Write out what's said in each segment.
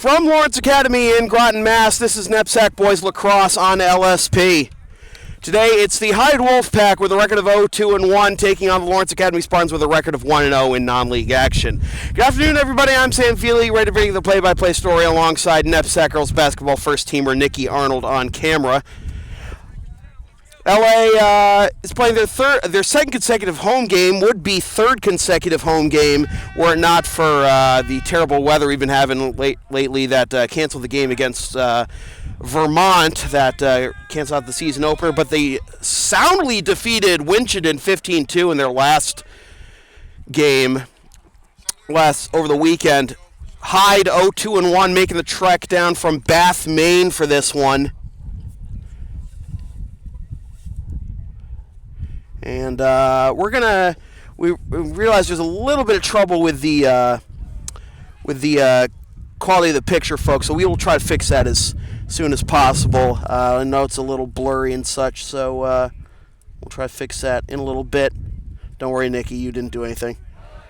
From Lawrence Academy in Groton, Mass., this is NEPSAC Boys Lacrosse on LSP. Today it's the Hyde Wolfpack with a record of 0-2-1 taking on the Lawrence Academy Spartans with a record of 1-0 in non-league action. Good afternoon, everybody. I'm Sam Feely, ready to bring you the play-by-play story alongside NEPSAC girls basketball first-teamer Nikki Arnold on camera. LA is playing their second consecutive home game, would be third consecutive home game were it not for the terrible weather we've been having lately that canceled the game against Vermont that canceled out the season opener. But they soundly defeated Winchendon 15-2 in their last game over the weekend. Hyde 0-2-1 making the trek down from Bath, Maine for this one. And we realize there's a little bit of trouble with the quality of the picture, folks. So we will try to fix that as soon as possible. I know it's a little blurry and such, so we'll try to fix that in a little bit. Don't worry, Nikki, you didn't do anything.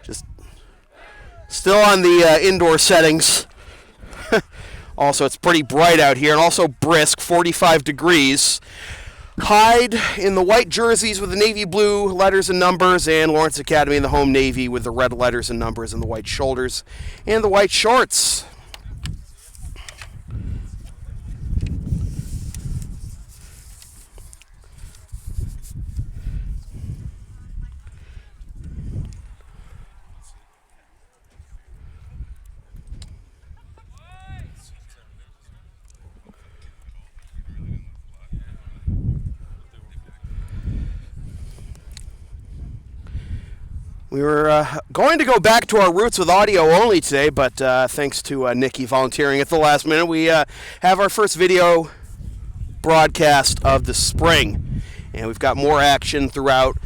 Just still on the indoor settings. Also, it's pretty bright out here, and also brisk, 45 degrees. Hyde in the white jerseys with the navy blue letters and numbers, and Lawrence Academy in the home navy with the red letters and numbers and the white shoulders and the white shorts. We were going to go back to our roots with audio only today, but thanks to Nikki volunteering at the last minute, we have our first video broadcast of the spring. And we've got more action throughout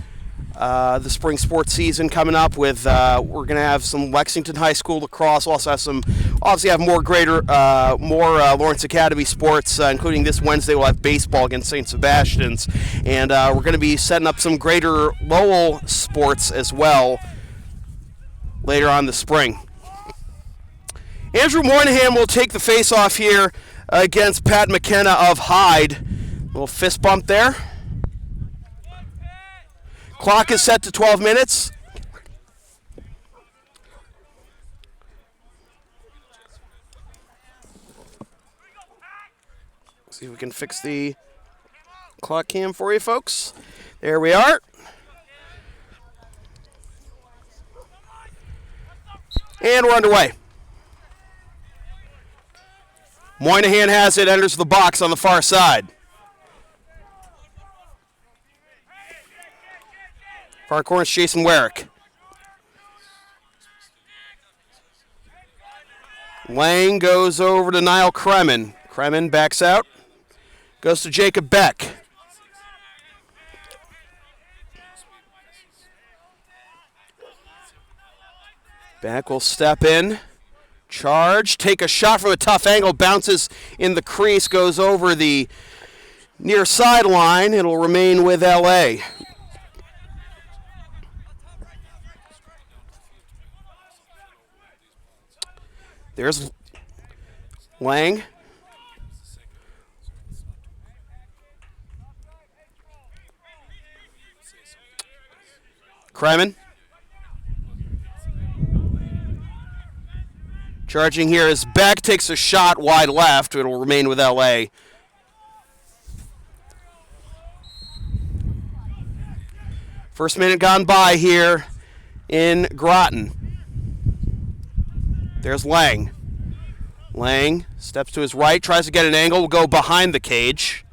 the spring sports season coming up with, we're going to have some Lexington High School lacrosse. We'll also have more Lawrence Academy sports, including this Wednesday we'll have baseball against St. Sebastian's. And we're going to be setting up some greater Lowell sports as well later on this spring. Andrew Moynihan will take the face-off here against Pat McKenna of Hyde. Little fist bump there. Clock is set to 12 minutes. See if we can fix the clock cam for you, folks. There we are. And we're underway. Moynihan has it, enters the box on the far side. Far corner is Jason Warwick. Lang goes over to Niall Kremen. Kremen backs out. Goes to Jacob Beck. Beck will step in. Charge. Take a shot from a tough angle. Bounces in the crease. Goes over the near sideline. It'll remain with LA. There's Lang. Kremen. Charging here is Beck, takes a shot wide left. It'll remain with LA. First minute gone by here in Groton. There's Lang. Lang steps to his right, tries to get an angle, will go behind the cage.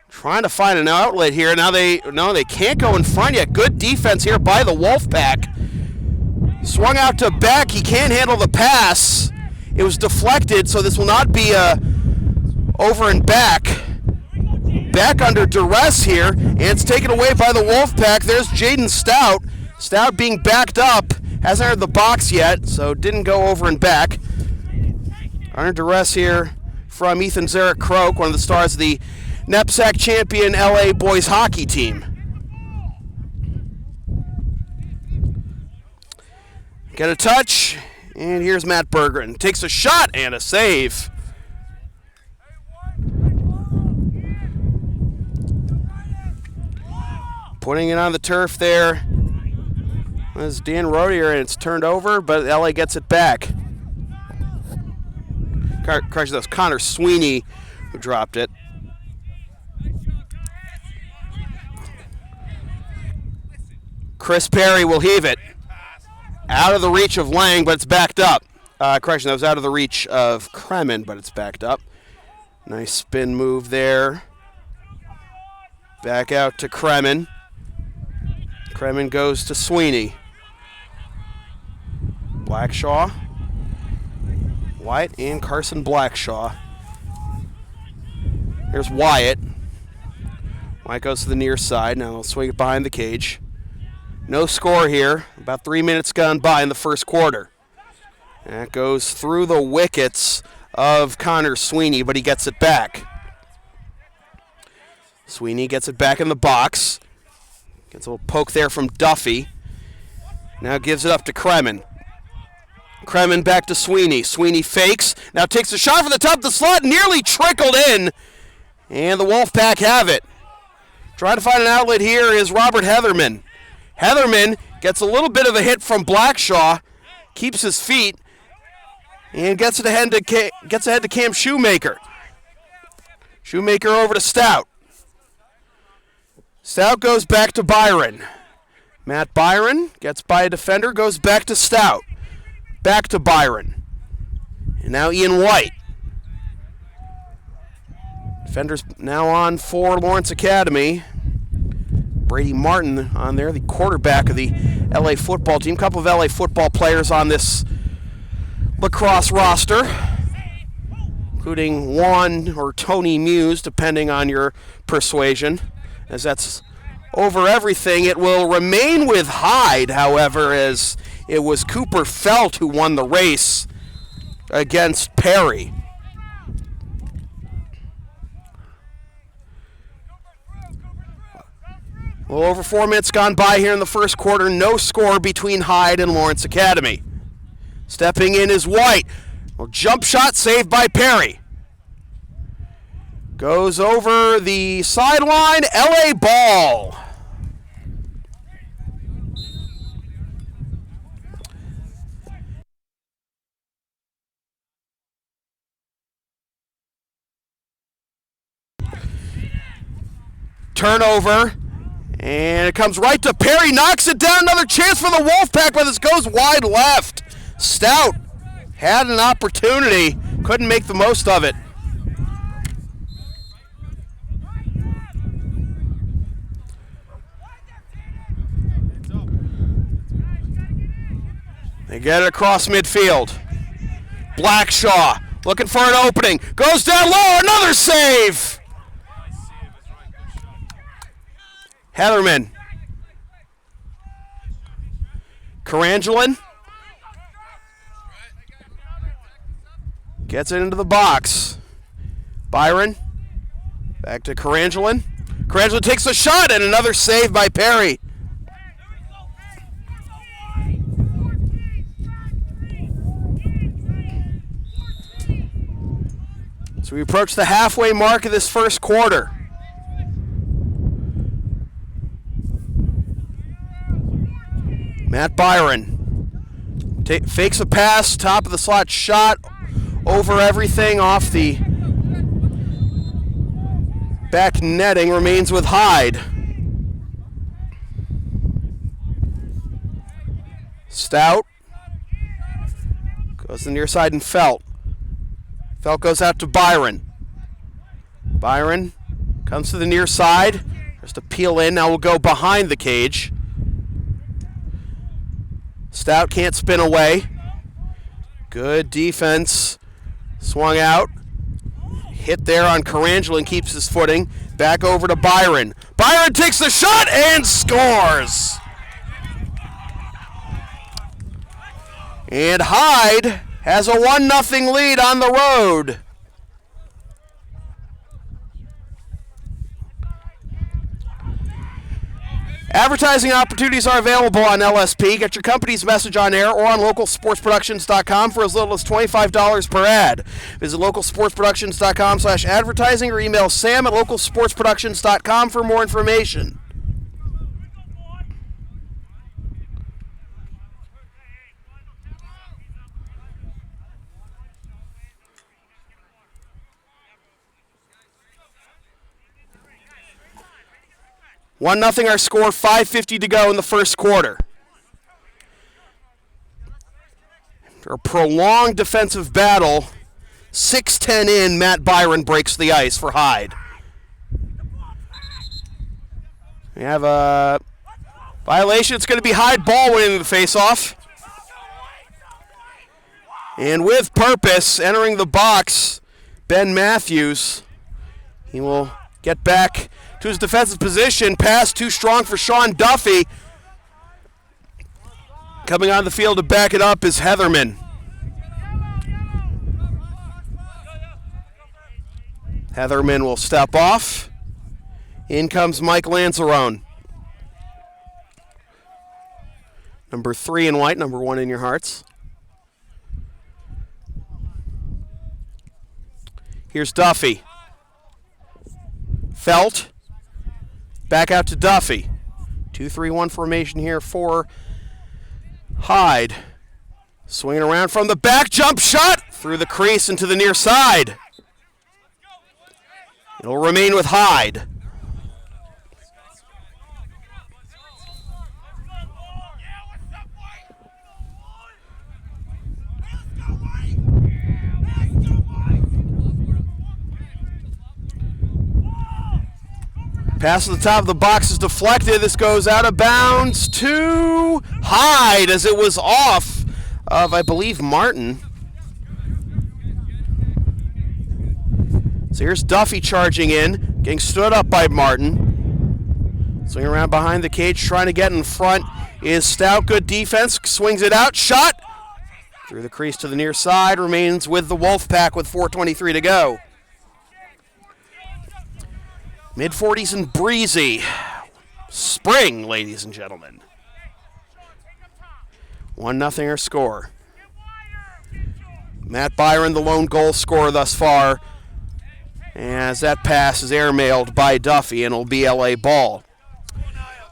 Trying to find an outlet here. Now they can't go in front yet. Good defense here by the Wolfpack. Swung out to Beck. He can't handle the pass. It was deflected, so this will not be a over and back. Back under duress here, and it's taken away by the Wolfpack. There's Jaden Stout. Stout being backed up. Hasn't entered the box yet, so didn't go over and back. Under duress here from Ethan Zarek Croak, one of the stars of the NEPSAC champion LA boys hockey team. Get a touch, and here's Matt Berggren. Takes a shot and a save. Putting it on the turf there was Dan Rodier, and it's turned over, but LA gets it back. Correction, that was Connor Sweeney who dropped it. Chris Perry will heave it. Out of the reach of Lang, but it's backed up. Correction, that was out of the reach of Kremen, but it's backed up. Nice spin move there. Back out to Kremen. Kremen goes to Sweeney. Blackshaw. Wyatt and Carson Blackshaw. Here's Wyatt. Wyatt goes to the near side. Now he'll swing it behind the cage. No score here. About 3 minutes gone by in the first quarter. That goes through the wickets of Connor Sweeney, but he gets it back. Sweeney gets it back in the box. Gets a little poke there from Duffy. Now gives it up to Kremen. Kremen back to Sweeney. Sweeney fakes. Now takes a shot from the top of the slot. Nearly trickled in. And the Wolfpack have it. Trying to find an outlet here is Robert Heatherman. Heatherman gets a little bit of a hit from Blackshaw. Keeps his feet. And gets it ahead to Cam Shoemaker. Shoemaker over to Stout. Stout goes back to Byron. Matt Byron gets by a defender, goes back to Stout. Back to Byron. And now Ian White. Defenders now on for Lawrence Academy. Brady Martin on there, the quarterback of the LA football team. A couple of LA football players on this lacrosse roster, including Juan or Tony Muse, depending on your persuasion. As that's over everything, it will remain with Hyde, however, as it was Cooper Felt who won the race against Perry. Well, over 4 minutes gone by here in the first quarter. No score between Hyde and Lawrence Academy. Stepping in is White. Well, jump shot saved by Perry. Goes over the sideline. LA ball. Turnover. And it comes right to Perry. Knocks it down. Another chance for the Wolfpack, but this goes wide left. Stout had an opportunity. Couldn't make the most of it. They get it across midfield. Blackshaw looking for an opening. Goes down low. Another save. Heatherman. Carangelin. Gets it into the box. Byron. Back to Carangelin. Carangelin takes a shot and another save by Perry. So we approach the halfway mark of this first quarter. Matt Byron fakes a pass, top of the slot shot, over everything off the back netting, remains with Hyde. Stout goes to the near side and Felt. Felt goes out to Byron. Byron comes to the near side, has to peel in, now we'll go behind the cage. Stout can't spin away. Good defense. Swung out. Hit there on Carangelin, keeps his footing. Back over to Byron. Byron takes the shot and scores. And Hyde has a 1-0 lead on the road. Advertising opportunities are available on LSP. Get your company's message on air or on localsportsproductions.com for as little as $25 per ad. Visit localsportsproductions.com/advertising or email sam@localsportsproductions.com for more information. One nothing our score, 5:50 to go in the first quarter. After a prolonged defensive battle, 6:10 in, Matt Byron breaks the ice for Hyde. We have a violation. It's going to be Hyde ball winning the faceoff. And with purpose, entering the box, Ben Matthews. He will get back to his defensive position. Pass too strong for Sean Duffy. Coming on the field to back it up is Heatherman. Heatherman will step off. In comes Mike Lanzarone. Number 3 in white, number 1 in your hearts. Here's Duffy. Felt. Back out to Duffy. 2-3-1 formation here for Hyde. Swinging around from the back, jump shot through the crease into the near side. It'll remain with Hyde. Pass to the top of the box is deflected. This goes out of bounds to Hyde as it was off of, I believe, Martin. So here's Duffy charging in, getting stood up by Martin. Swinging around behind the cage, trying to get in front is Stout. Good defense, swings it out, shot through the crease to the near side, remains with the Wolfpack with 4:23 to go. Mid-40s and breezy. Spring, ladies and gentlemen. 1-0 our score. Matt Byron, the lone goal scorer thus far, as that pass is airmailed by Duffy, and it'll be LA ball.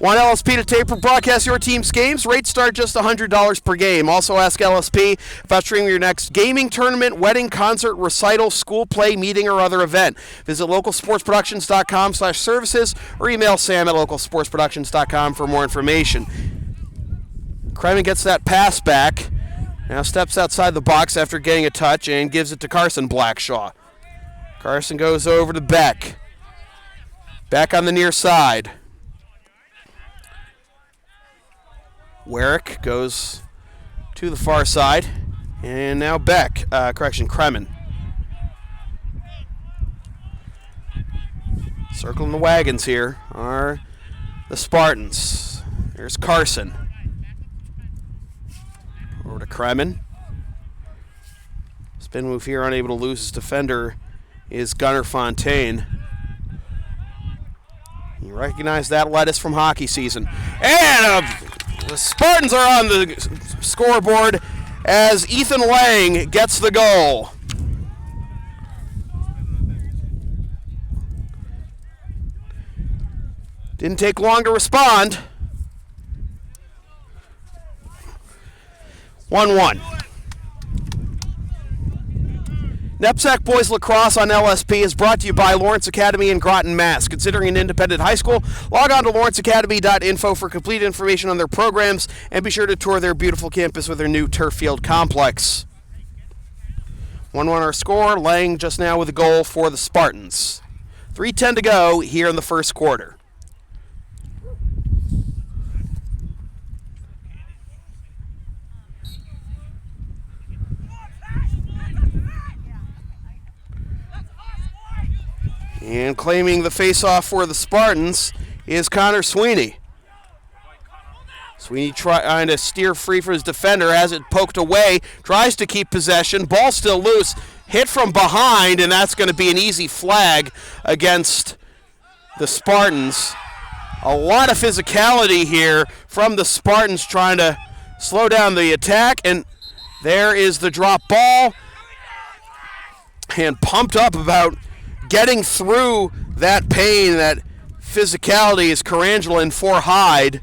Want LSP to tape or broadcast your team's games? Rates start just $100 per game. Also ask LSP about streaming your next gaming tournament, wedding, concert, recital, school play, meeting, or other event. Visit localsportsproductions.com/services or email sam@localsportsproductions.com for more information. Kremen gets that pass back. Now steps outside the box after getting a touch and gives it to Carson Blackshaw. Carson goes over to Beck. Back on the near side. Warwick goes to the far side. And now Beck, Kremen. Circling the wagons here are the Spartans. There's Carson. Over to Kremen. Spin move here, unable to lose his defender, is Gunnar Fontaine. You recognize that lettuce from hockey season. And the Spartans are on the scoreboard as Ethan Lang gets the goal. Didn't take long to respond. 1-1. NEPSAC Boys Lacrosse on LSP is brought to you by Lawrence Academy in Groton, Mass. Considering an independent high school, log on to lawrenceacademy.info for complete information on their programs, and be sure to tour their beautiful campus with their new turf field complex. 1-1 our score. Lang just now with a goal for the Spartans. 3:10 to go here in the first quarter. And claiming the face-off for the Spartans is Connor Sweeney. Sweeney trying to steer free for his defender, has it poked away, tries to keep possession, ball still loose, hit from behind, and that's going to be an easy flag against the Spartans. A lot of physicality here from the Spartans trying to slow down the attack, and there is the drop ball. And pumped up about getting through that pain, that physicality is Carangelan for Hyde.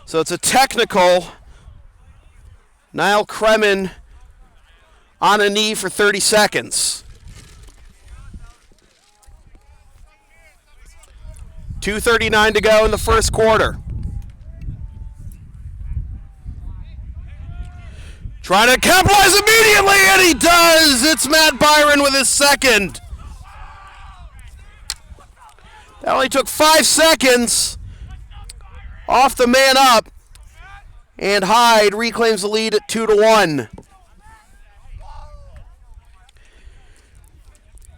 So it's a technical. Niall Kremen on a knee for 30 seconds. 2:39 to go in the first quarter. Trying to capitalize immediately, and he does! It's Matt Byron with his second. That only took 5 seconds off the man up, and Hyde reclaims the lead at 2-1.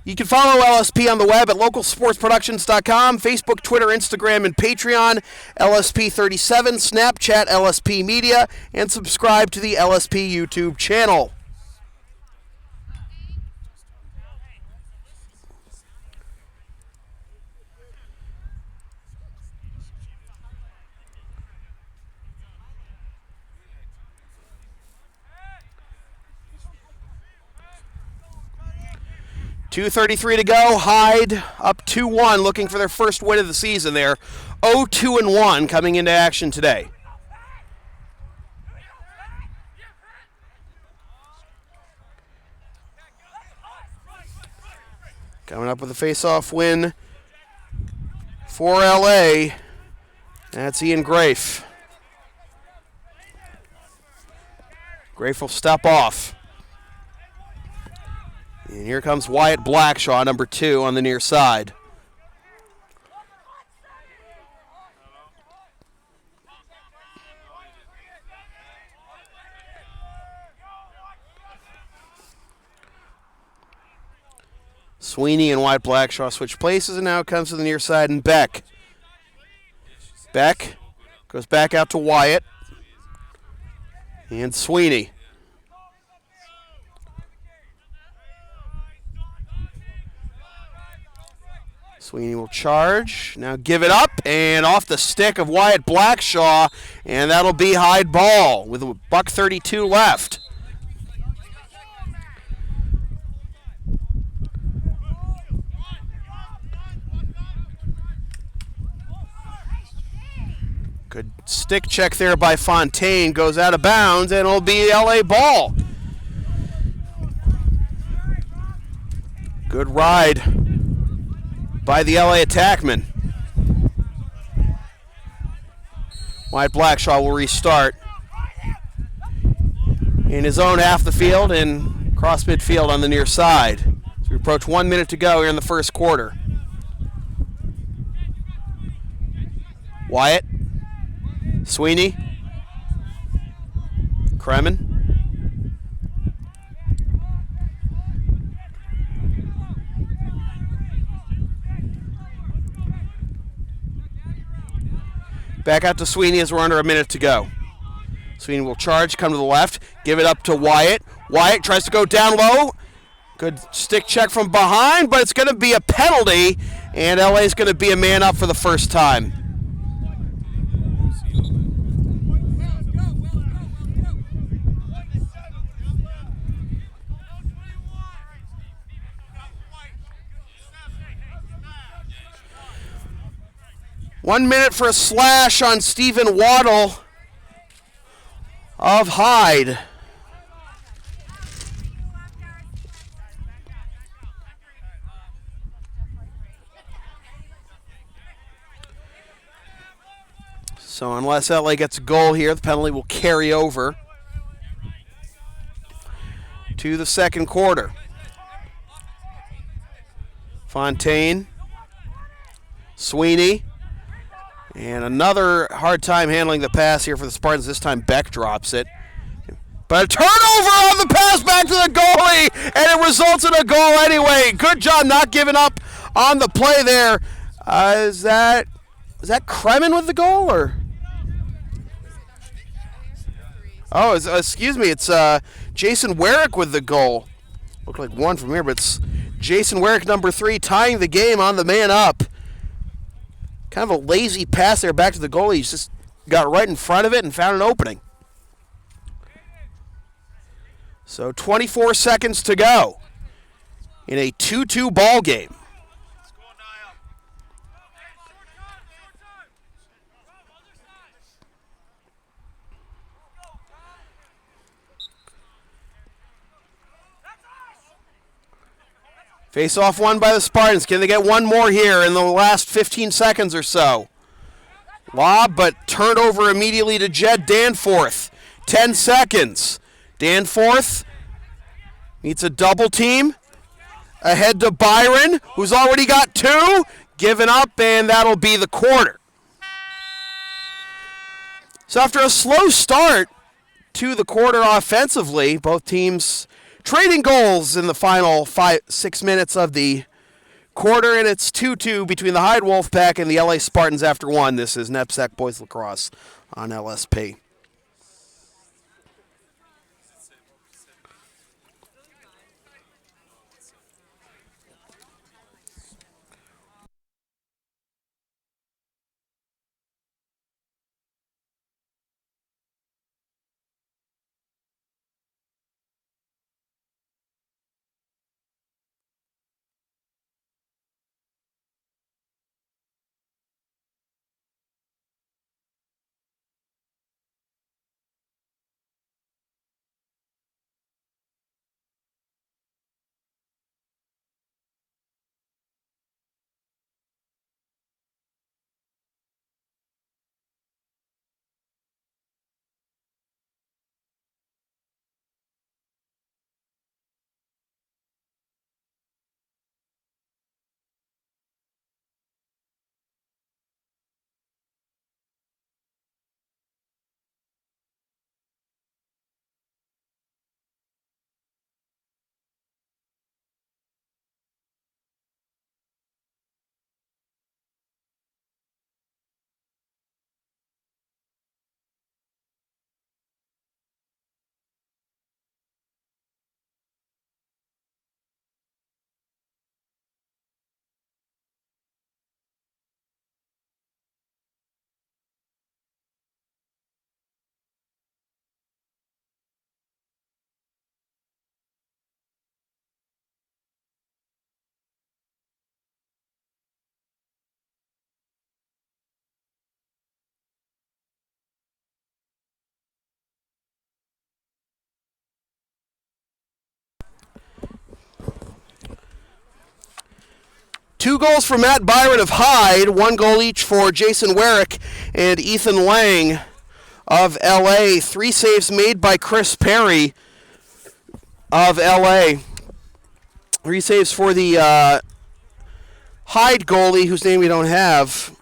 You can follow LSP on the web at localsportsproductions.com, Facebook, Twitter, Instagram, and Patreon, LSP37, Snapchat, LSP Media, and subscribe to the LSP YouTube channel. .233 to go. Hyde up 2-1, looking for their first win of the season there. 0-2-1 coming into action today. Coming up with a face-off win for LA. That's Ian Grafe. Grafe will step off. And here comes Wyatt Blackshaw, number 2, on the near side. Sweeney and Wyatt Blackshaw switch places, and now it comes to the near side, and Beck. Beck goes back out to Wyatt. And Sweeney. Sweeney will charge, now give it up, and off the stick of Wyatt Blackshaw, and that'll be Hyde ball with a $1:32 left. Good stick check there by Fontaine, goes out of bounds, and it'll be LA ball. Good ride by the LA attackman. Wyatt Blackshaw will restart in his own half the field and cross midfield on the near side. So we approach 1 minute to go here in the first quarter. Wyatt, Sweeney, Kremen. Back out to Sweeney as we're under a minute to go. Sweeney will charge, come to the left, give it up to Wyatt. Wyatt tries to go down low. Good stick check from behind, but it's going to be a penalty, and LA is going to be a man up for the first time. One minute for a slash on Stephen Waddle of Hyde. So unless LA gets a goal here, the penalty will carry over to the second quarter. Fontaine, Sweeney. And another hard time handling the pass here for the Spartans. This time Beck drops it. But a turnover on the pass back to the goalie, and it results in a goal anyway. Good job not giving up on the play there. Is that Kremen with the goal, or? Oh, excuse me. It's Jason Werrick with the goal. Looked like one from here, but it's Jason Werrick, number 3, tying the game on the man up. Kind of a lazy pass there back to the goalie. He's just got right in front of it and found an opening. So 24 seconds to go in a 2-2 ball game. Face-off won by the Spartans. Can they get one more here in the last 15 seconds or so? Lob, but turned over immediately to Jed Danforth. 10 seconds. Danforth meets a double team. Ahead to Byron, who's already got 2. Giving up, and that'll be the quarter. So after a slow start to the quarter offensively, both teams trading goals in the final 6 minutes of the quarter, and it's 2-2 between the Hyde Wolfpack and the LA Spartans after 1. This is NEPSAC Boys Lacrosse on LSP. Two goals for Matt Byron of Hyde, 1 goal each for Jason Werrick and Ethan Lang of LA. 3 saves made by Chris Perry of LA. 3 saves for the Hyde goalie, whose name we don't have.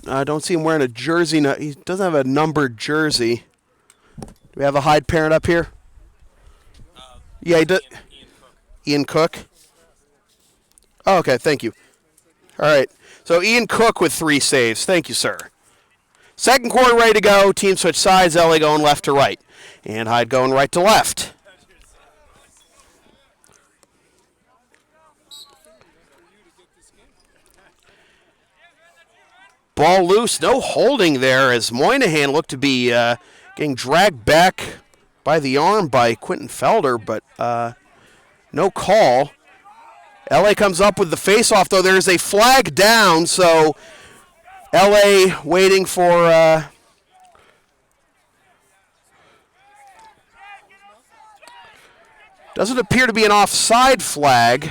I don't see him wearing a jersey. He doesn't have a numbered jersey. Do we have a Hyde parent up here? Yeah, he does. Ian Cook. Oh, okay, thank you. All right, so Ian Cook with 3 saves. Thank you, sir. Second quarter ready to go. Team switch sides. LA going left to right, and Hyde going right to left. Ball loose, no holding there as Moynihan looked to be getting dragged back by the arm by Quentin Felder, but no call. LA comes up with the face-off, though. There's a flag down, so LA waiting for doesn't appear to be an offside flag.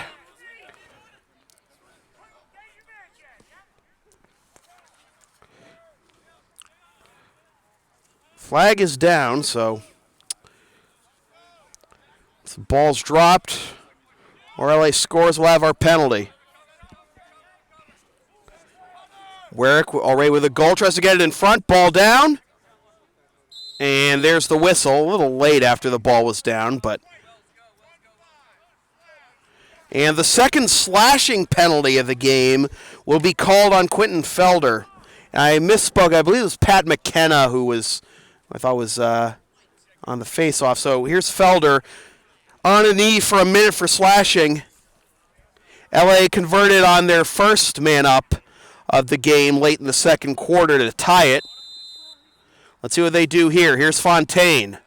Flag is down, so the ball's dropped. Or LA scores, we'll have our penalty. Werrick already with a goal, tries to get it in front, ball down. And there's the whistle, a little late after the ball was down, but. And the second slashing penalty of the game will be called on Quentin Felder. I misspoke, I believe it was Pat McKenna who was I thought was on the face-off. So here's Felder on a knee for a minute for slashing. LA converted on their first man-up of the game late in the second quarter to tie it. Let's see what they do here. Here's Fontaine.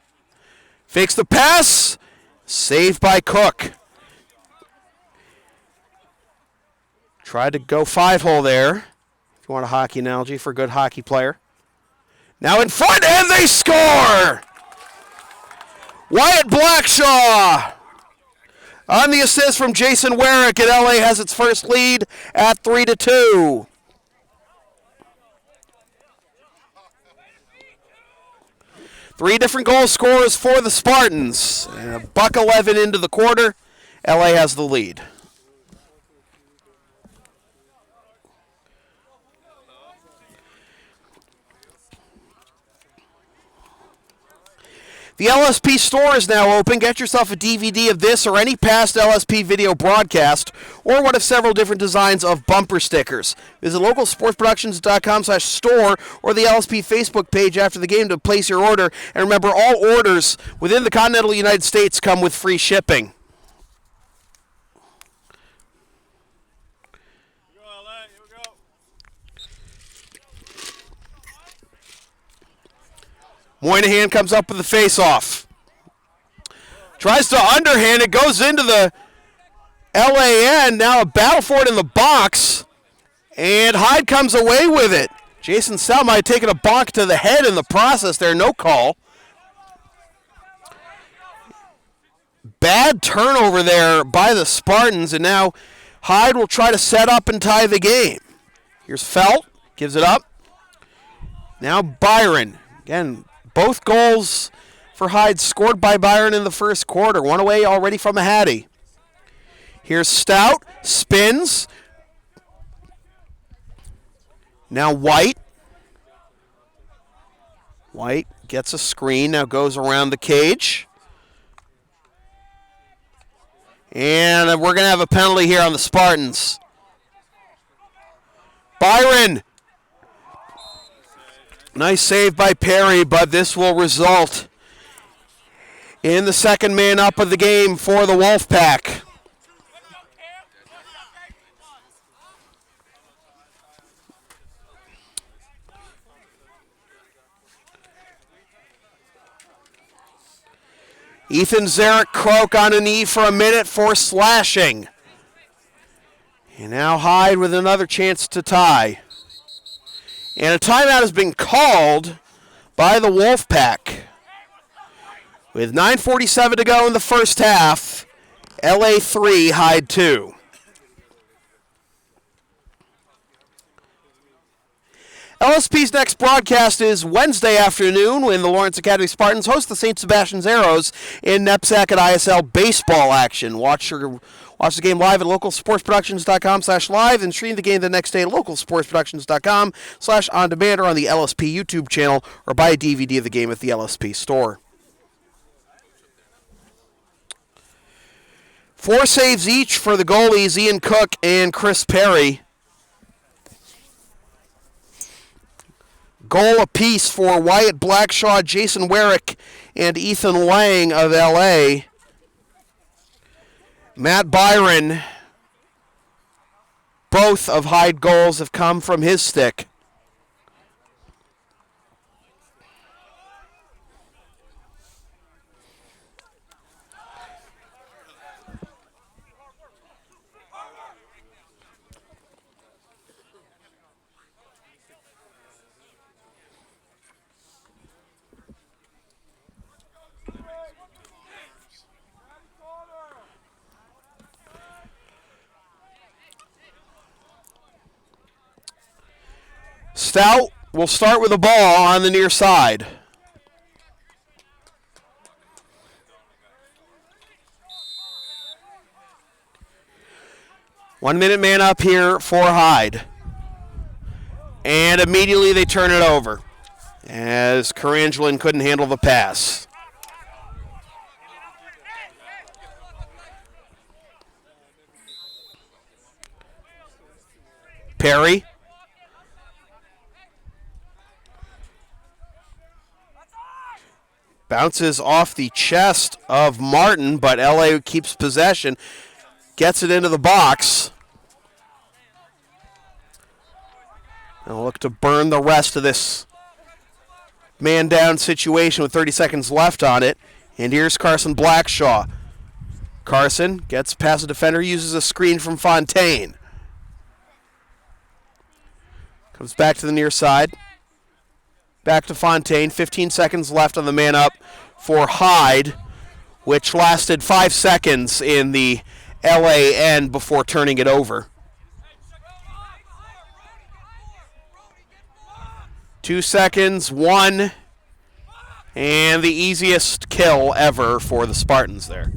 Fakes the pass. Saved by Cook. Tried to go five-hole there, if you want a hockey analogy for a good hockey player. Now in front, and they score! Wyatt Blackshaw on the assist from Jason Warwick, and LA has its first lead at 3-2. Three different goal scorers for the Spartans. And $1:11 into the quarter, LA has the lead. The LSP store is now open. Get yourself a DVD of this or any past LSP video broadcast, or one of several different designs of bumper stickers. Visit localsportsproductions.com/store or the LSP Facebook page after the game to place your order. And remember, all orders within the continental United States come with free shipping. Moynihan comes up with the face-off. Tries to underhand. It goes into the LAN. Now a battle for it in the box. And Hyde comes away with it. Jason Sell might have taken a bonk to the head in the process there. No call. Bad turnover there by the Spartans. And now Hyde will try to set up and tie the game. Here's Felt. Gives it up. Now Byron. Again, both goals for Hyde scored by Byron in the first quarter. One away already from a Hattie. Here's Stout. Spins. Now White. White gets a screen. Now goes around the cage. And we're going to have a penalty here on the Spartans. Byron. Nice save by Perry, but this will result in the second man up of the game for the Wolfpack. Ethan Zarek-Croak on a knee for a minute for slashing. And now Hyde with another chance to tie. And a timeout has been called by the Wolfpack. With 9:47 to go in the first half, LA 3, Hyde 2. LSP's next broadcast is Wednesday afternoon when the Lawrence Academy Spartans host the St. Sebastian's Arrows in NEPSAC and ISL baseball action. Watch the game live at localsportsproductions.com/live and stream the game the next day at localsportsproductions.com/on-demand or on the LSP YouTube channel, or buy a DVD of the game at the LSP store. 4 saves each for the goalies, Ian Cook and Chris Perry. Goal apiece for Wyatt Blackshaw, Jason Warwick, and Ethan Lang of LA. Matt Byron, both of Hyde goals have come from his stick. Stout will start with the ball on the near side. One minute man up here for Hyde. And immediately they turn it over as Carangelin couldn't handle the pass. Perry. Bounces off the chest of Martin, but LA keeps possession. Gets it into the box. They'll look to burn the rest of this man-down situation with 30 seconds left on it. And here's Carson Blackshaw. Carson gets past the defender, uses a screen from Fontaine. Comes back to the near side. Back to Fontaine. 15 seconds left on the man-up for Hyde, which lasted 5 seconds in the LA end before turning it over. 2 seconds, 1, and the easiest kill ever for the Spartans there.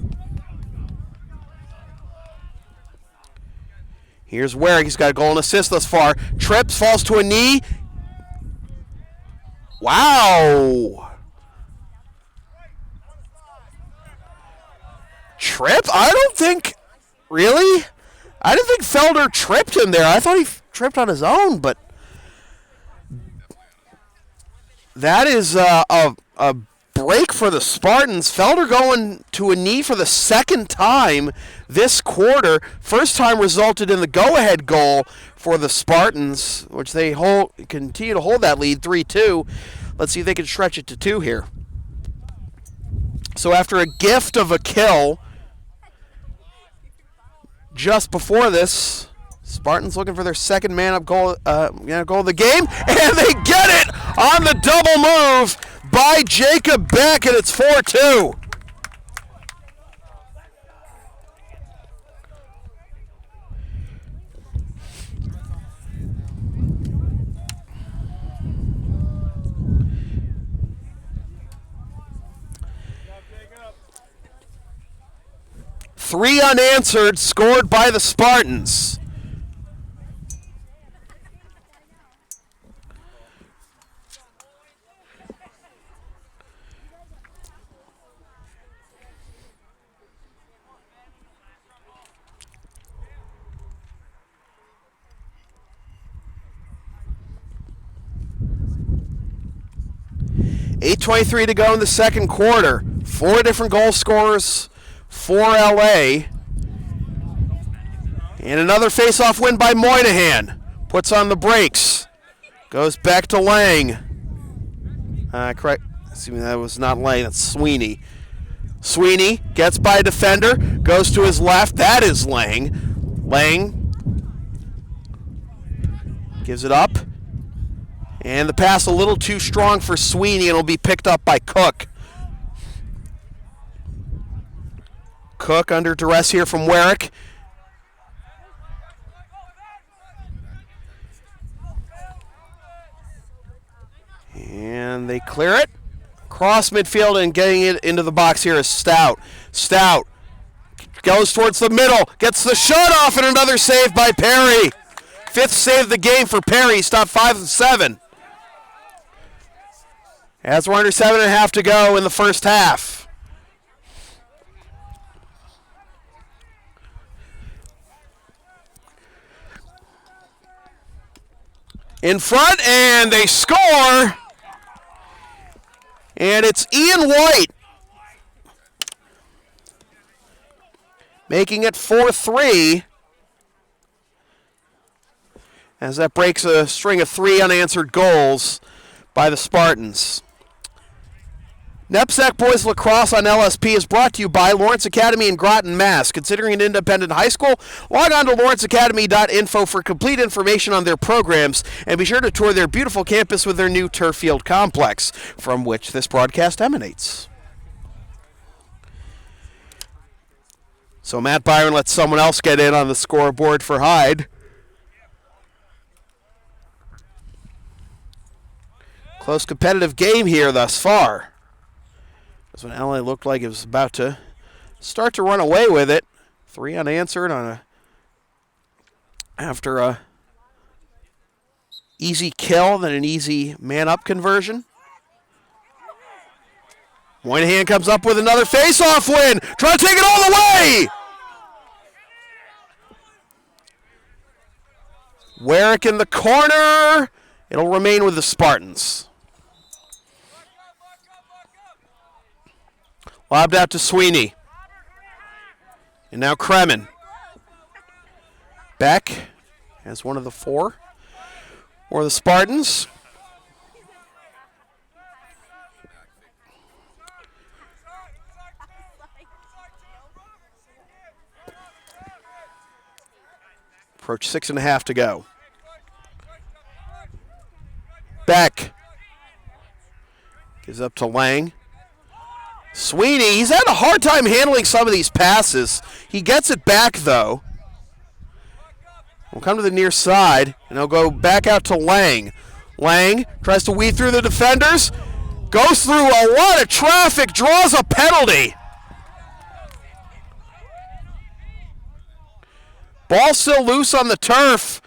Here's Warrick. He's got a goal and assist thus far. Trips, falls to a knee. Wow. Trip? I don't think, really? I didn't think Felder tripped him there. I thought he tripped on his own, but that is a break for the Spartans. Felder going to a knee for the second time this quarter. First time resulted in the go-ahead goal for the Spartans, which they continue to hold that lead 3-2. Let's see if they can stretch it to 2 here. So after a gift of a kill just before this, Spartans looking for their second man-up goal, goal of the game, and they get it on the double move by Jacob Beck, and it's 4-2. Three unanswered scored by the Spartans. .8:23 to go in the second quarter. 4 different goal scorers for LA. And another face-off win by Moynihan. Puts on the brakes. Goes back to Lang. Correct. Assuming that was not Lang, that's Sweeney. Sweeney gets by a defender. Goes to his left. That is Lang. Lang gives it up. And the pass a little too strong for Sweeney, and it'll be picked up by Cook. Cook under duress here from Warrick. And they clear it. Cross midfield and getting it into the box here is Stout. Stout goes towards the middle, gets the shot off, and another save by Perry. 5th save of the game for Perry. Stopped 5 of 7. As we're under 7.5 to go in the first half. In front, and they score. And it's Ian White making it 4-3. As that breaks a string of 3 unanswered goals by the Spartans. NEPSAC Boys Lacrosse on LSP is brought to you by Lawrence Academy in Groton, Mass. Considering an independent high school? Log on to lawrenceacademy.info for complete information on their programs, and be sure to tour their beautiful campus with their new turf field complex, from which this broadcast emanates. So Matt Byron lets someone else get in on the scoreboard for Hyde. Close competitive game here thus far. That's when LA looked like it was about to start to run away with it. 3 unanswered after a easy kill, then an easy man-up conversion. Moynihan comes up with another face-off win. Trying to take it all the way. Warrick in the corner. It'll remain with the Spartans. Lobbed out to Sweeney. And now Kremen. Beck as one of the four for the Spartans. Approach 6.5 to go. Beck gives up to Lang. Sweeney, he's had a hard time handling some of these passes. He gets it back, though. We'll come to the near side, and he'll go back out to Lang. Lang tries to weave through the defenders, goes through a lot of traffic, draws a penalty. Ball still loose on the turf.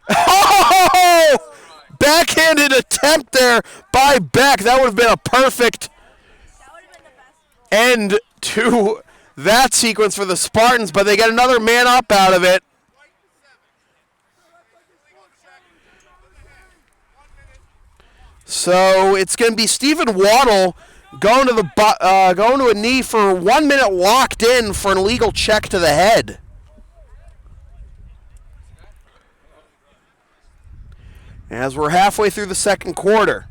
Oh! Backhanded attempt there by Beck. That would have been a perfect end to that sequence for the Spartans, but they get another man up out of it. So it's going to be Stephen Waddle going to a knee for 1 minute locked in for an illegal check to the head. As we're halfway through the second quarter.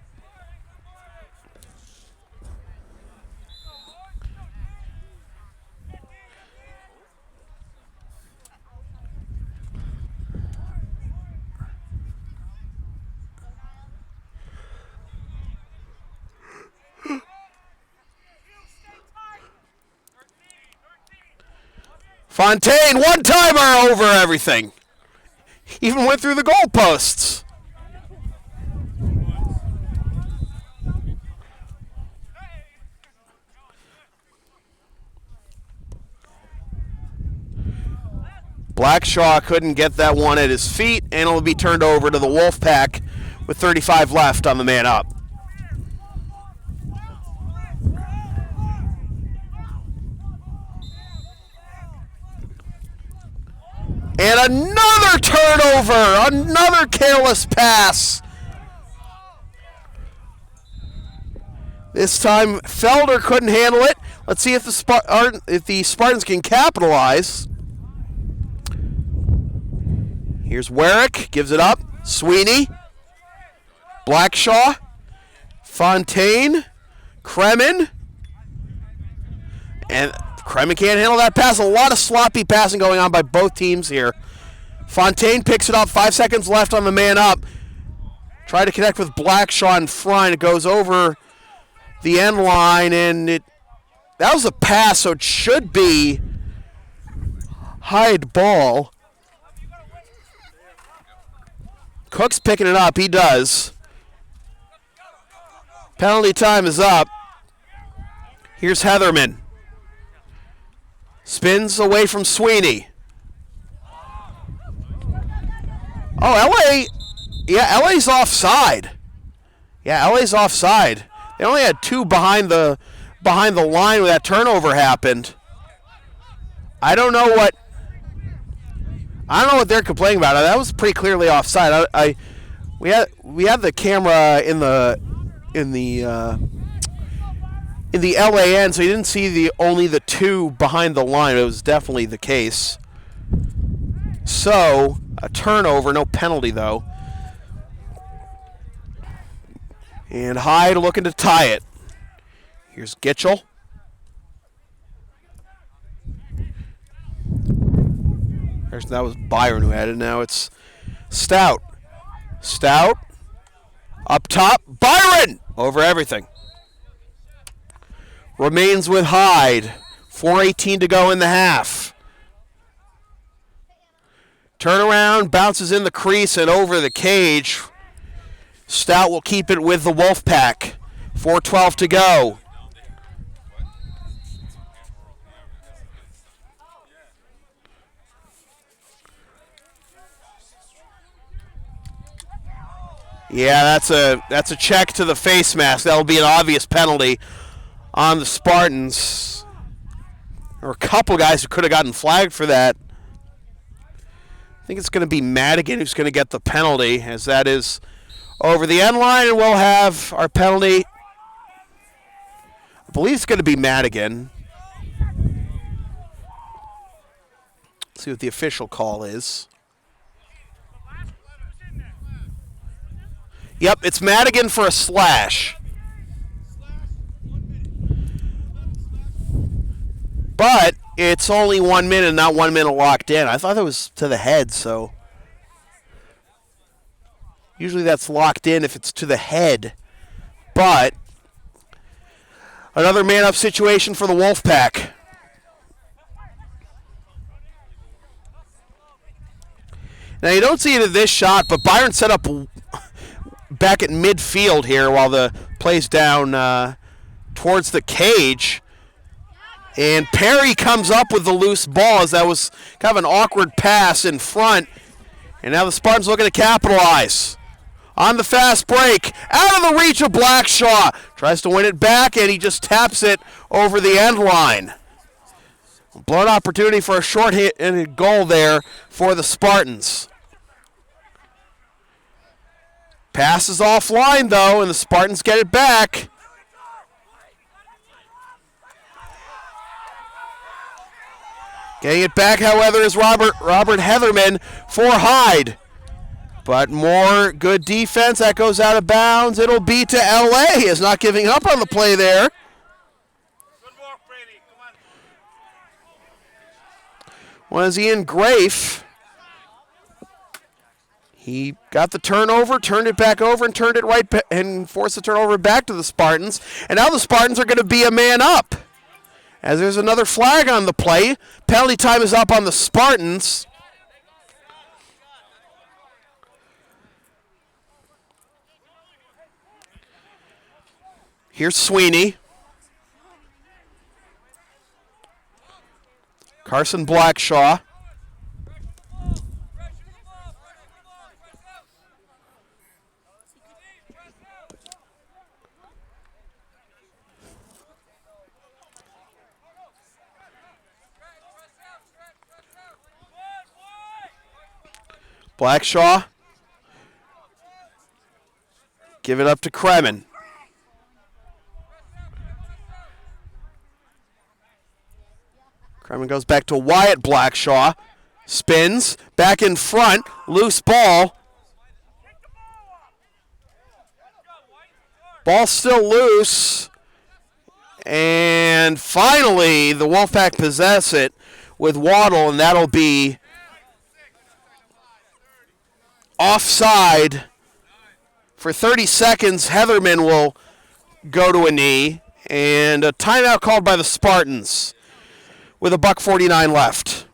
Fontaine, one-timer over everything. Even went through the goalposts. Blackshaw couldn't get that one at his feet, and it'll be turned over to the Wolfpack with 35 left on the man up. And another turnover, another careless pass. This time Felder couldn't handle it. Let's see if the Spartans can capitalize. Here's Warwick, gives it up. Sweeney, Blackshaw, Fontaine, Kremen. And Kremen can't handle that pass. A lot of sloppy passing going on by both teams here. Fontaine picks it up, 5 seconds left on the man up. Try to connect with Blackshaw in front. It goes over the end line, and that was a pass, so it should be Hyde ball. Cook's picking it up. He does. Penalty time is up. Here's Heatherman. Spins away from Sweeney. Oh, LA. Yeah, LA's offside. Yeah, LA's offside. They only had two behind the line when that turnover happened. I don't know what they're complaining about. That was pretty clearly offside. We had the camera in the LA end, so you didn't see only the two behind the line. It was definitely the case. So a turnover, no penalty though. And Hyde looking to tie it. Here's Gitchell. That was Byron who had it. Now it's Stout. Stout. Up top. Byron! Over everything. Remains with Hyde. 4:18 to go in the half. Turnaround. Bounces in the crease and over the cage. Stout will keep it with the Wolfpack. 4:12 to go. Yeah, that's a check to the face mask. That'll be an obvious penalty on the Spartans. There were a couple guys who could have gotten flagged for that. I think it's going to be Madigan who's going to get the penalty, as that is over the end line, and we'll have our penalty. I believe it's going to be Madigan. Let's see what the official call is. Yep, it's Madigan for a slash. But it's only 1 minute, not 1 minute locked in. I thought that was to the head, so. Usually that's locked in if it's to the head. But another man-up situation for the Wolfpack. Now, you don't see it in this shot, but Byron set up back at midfield here while the play's down towards the cage. And Perry comes up with the loose ball as that was kind of an awkward pass in front. And now the Spartans looking to capitalize. On the fast break, out of the reach of Blackshaw. Tries to win it back, and he just taps it over the end line. Blown opportunity for a short hit and a goal there for the Spartans. Pass is offline, though, and the Spartans get it back. Getting it back, however, is Robert Heatherman for Hyde. But more good defense. That goes out of bounds. It'll be to LA. He is not giving up on the play there. Good work, Brady. Come on. Was Ian Grafe. He got the turnover, turned it back over, and turned it right and forced the turnover back to the Spartans. And now the Spartans are going to be a man up. As there's another flag on the play. Penalty time is up on the Spartans. Here's Sweeney. Carson Blackshaw. Blackshaw. Give it up to Kremen. Kremen goes back to Wyatt Blackshaw. Spins. Back in front. Loose ball. Ball still loose. And finally, the Wolfpack possess it with Waddle, and that'll be offside. For 30 seconds, Heatherman will go to a knee, and a timeout called by the Spartans with $1:49 left.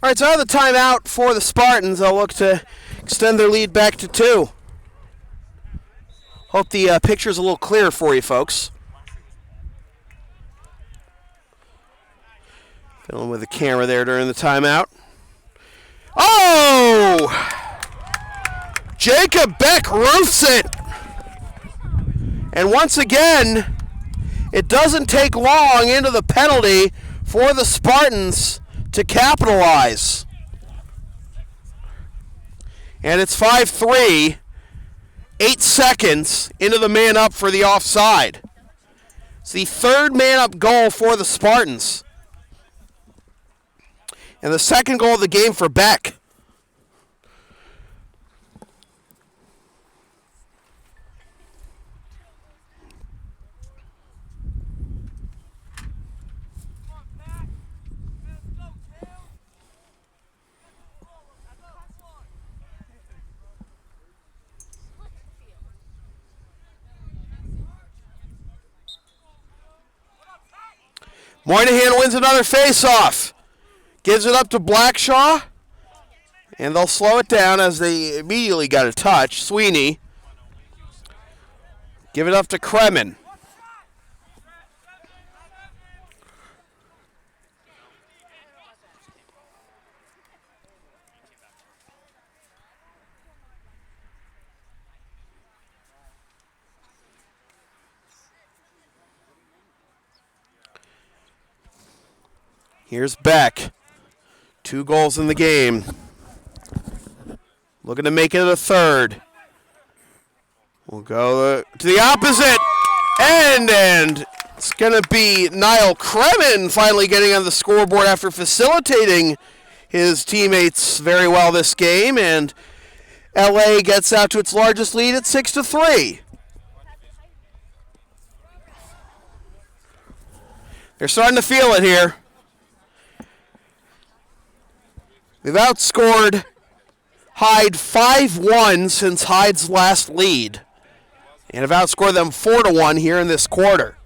All right, so out of the timeout for the Spartans, they'll look to extend their lead back to 2. Hope the picture's a little clearer for you, folks. Filling with the camera there during the timeout. Oh! Jacob Beck roofs it. And once again, it doesn't take long into the penalty for the Spartans to capitalize. And it's 5-3, 8 seconds into the man up for the offside. It's the third man up goal for the Spartans. And the second goal of the game for Beck. Moynihan wins another face-off. Gives it up to Blackshaw. And they'll slow it down as they immediately got a touch. Sweeney. Give it up to Kremen. Here's Beck. 2 goals in the game. Looking to make it a third. We'll go to the opposite end, and it's going to be Niall Kremen finally getting on the scoreboard after facilitating his teammates very well this game, and LA gets out to its largest lead at 6-3. They're starting to feel it here. They've outscored Hyde 5-1 since Hyde's last lead, and have outscored them 4-1 here in this quarter.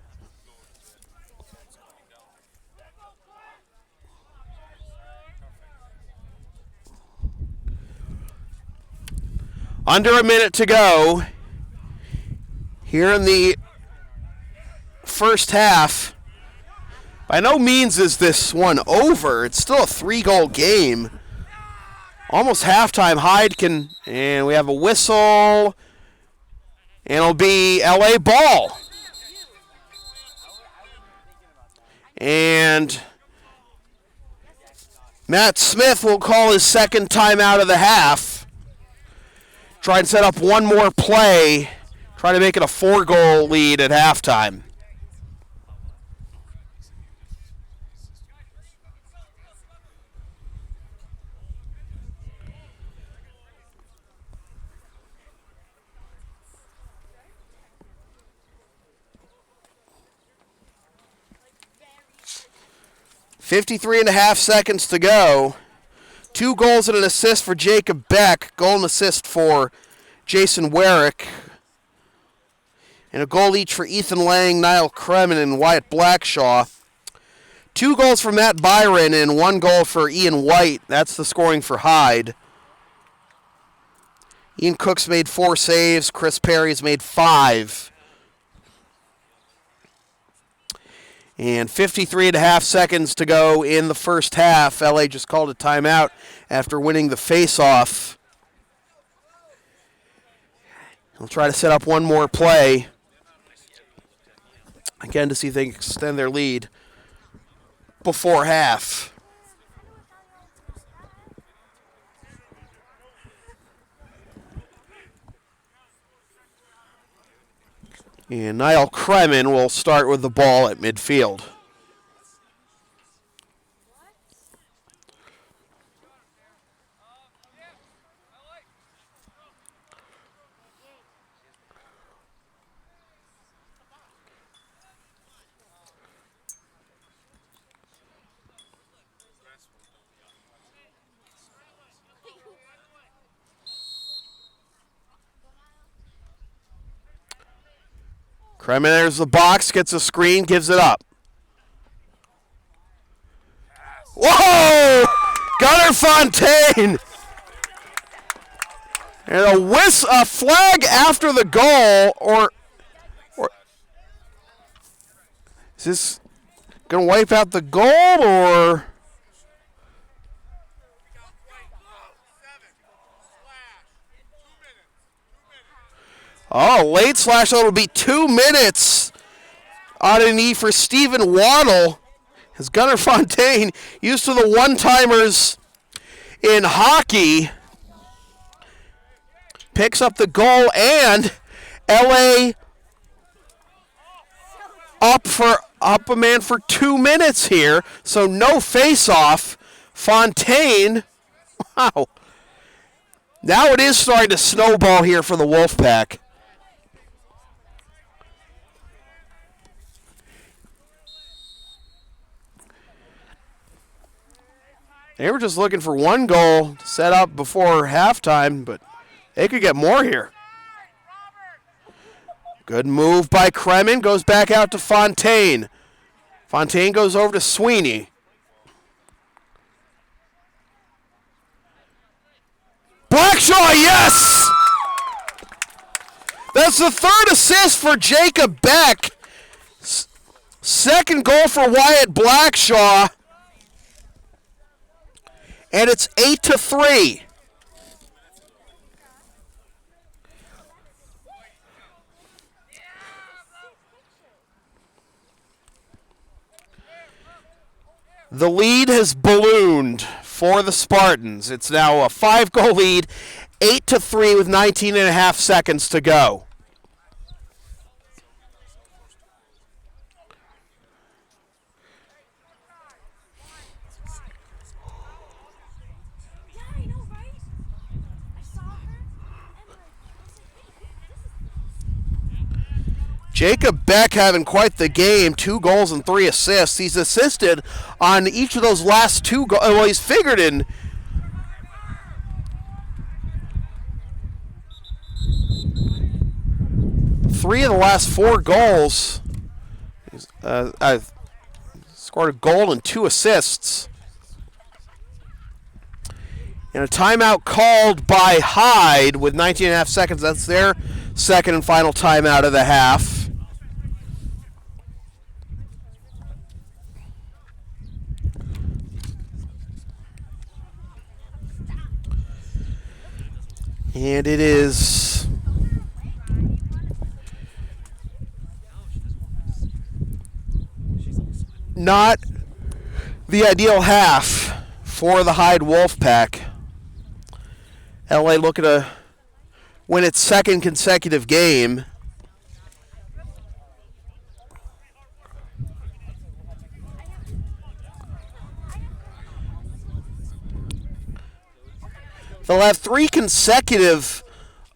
Under a minute to go here in the first half. By no means is this one over. It's still a 3-goal game. Almost halftime. Hyde can, and we have a whistle, and it'll be LA ball. And Matt Smith will call his second timeout of the half. Try and set up one more play. Try to make it a 4-goal lead at halftime. .53.5 seconds to go. 2 goals and an assist for Jacob Beck. Goal and assist for Jason Warwick. And a goal each for Ethan Lang, Niall Kremen, and Wyatt Blackshaw. 2 goals for Matt Byron and 1 goal for Ian White. That's the scoring for Hyde. Ian Cook's made 4 saves. Chris Perry's made 5. And 53.5 seconds to go in the first half. LA just called a timeout after winning the face-off. He'll try to set up one more play. Again, to see if they can extend their lead before half. And Niall Kremen will start with the ball at midfield. Kremen enters the box, gets a screen, gives it up. Whoa! Gunnar Fontaine. And a flag after the goal, or is this going to wipe out the goal, or? Oh, late slash, so it'll be 2 minutes on a knee for Stephen Waddle. As Gunnar Fontaine, used to the one-timers in hockey, picks up the goal, and LA up a man for 2 minutes here, so no face-off. Fontaine, wow. Now it is starting to snowball here for the Wolfpack. They were just looking for one goal to set up before halftime, but they could get more here. Good move by Kremen. Goes back out to Fontaine. Fontaine goes over to Sweeney. Blackshaw, yes! That's the third assist for Jacob Beck. Second goal for Wyatt Blackshaw. And it's 8-3. The lead has ballooned for the Spartans. It's now a 5-goal lead, 8-3 with 19.5 seconds to go. Jacob Beck having quite the game, 2 goals and 3 assists. He's assisted on each of those last 2 goals. Well, he's figured in 3 of the last 4 goals. He's scored a goal and 2 assists. And a timeout called by Hyde with 19.5 seconds. That's their second and final timeout of the half. And it is not the ideal half for the Hyde Wolfpack. LA looking to win its second consecutive game. They'll have 3 consecutive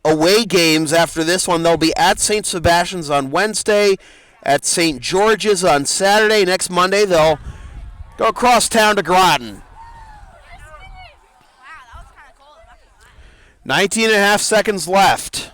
away games after this one. They'll be at St. Sebastian's on Wednesday, at St. George's on Saturday. Next Monday, they'll go across town to Groton. 19.5 seconds left.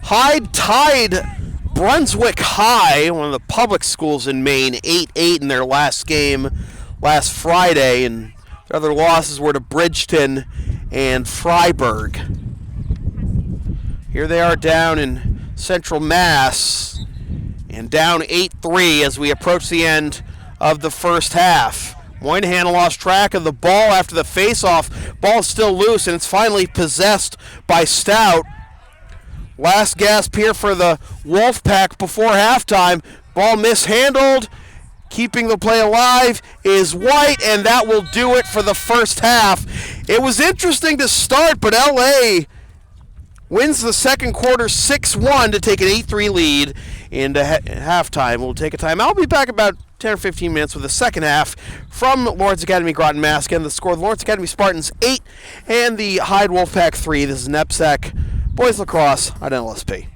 Hyde tied Brunswick High, one of the public schools in Maine, 8-8 in their last game last Friday, and their other losses were to Bridgeton and Freiburg. Here they are down in Central Mass, and down 8-3 as we approach the end of the first half. Moynihan lost track of the ball after the face-off. Ball's still loose, and it's finally possessed by Stout. Last gasp here for the Wolfpack before halftime. Ball mishandled. Keeping the play alive is White, and that will do it for the first half. It was interesting to start, but LA wins the second quarter 6-1 to take an 8-3 lead into halftime. We'll take a time. I'll be back about 10 or 15 minutes with the second half from Lawrence Academy Groton Mass. Again, the score, the Lawrence Academy Spartans 8 and the Hyde Wolfpack 3. This is NEPSAC Boys Lacrosse on LSP.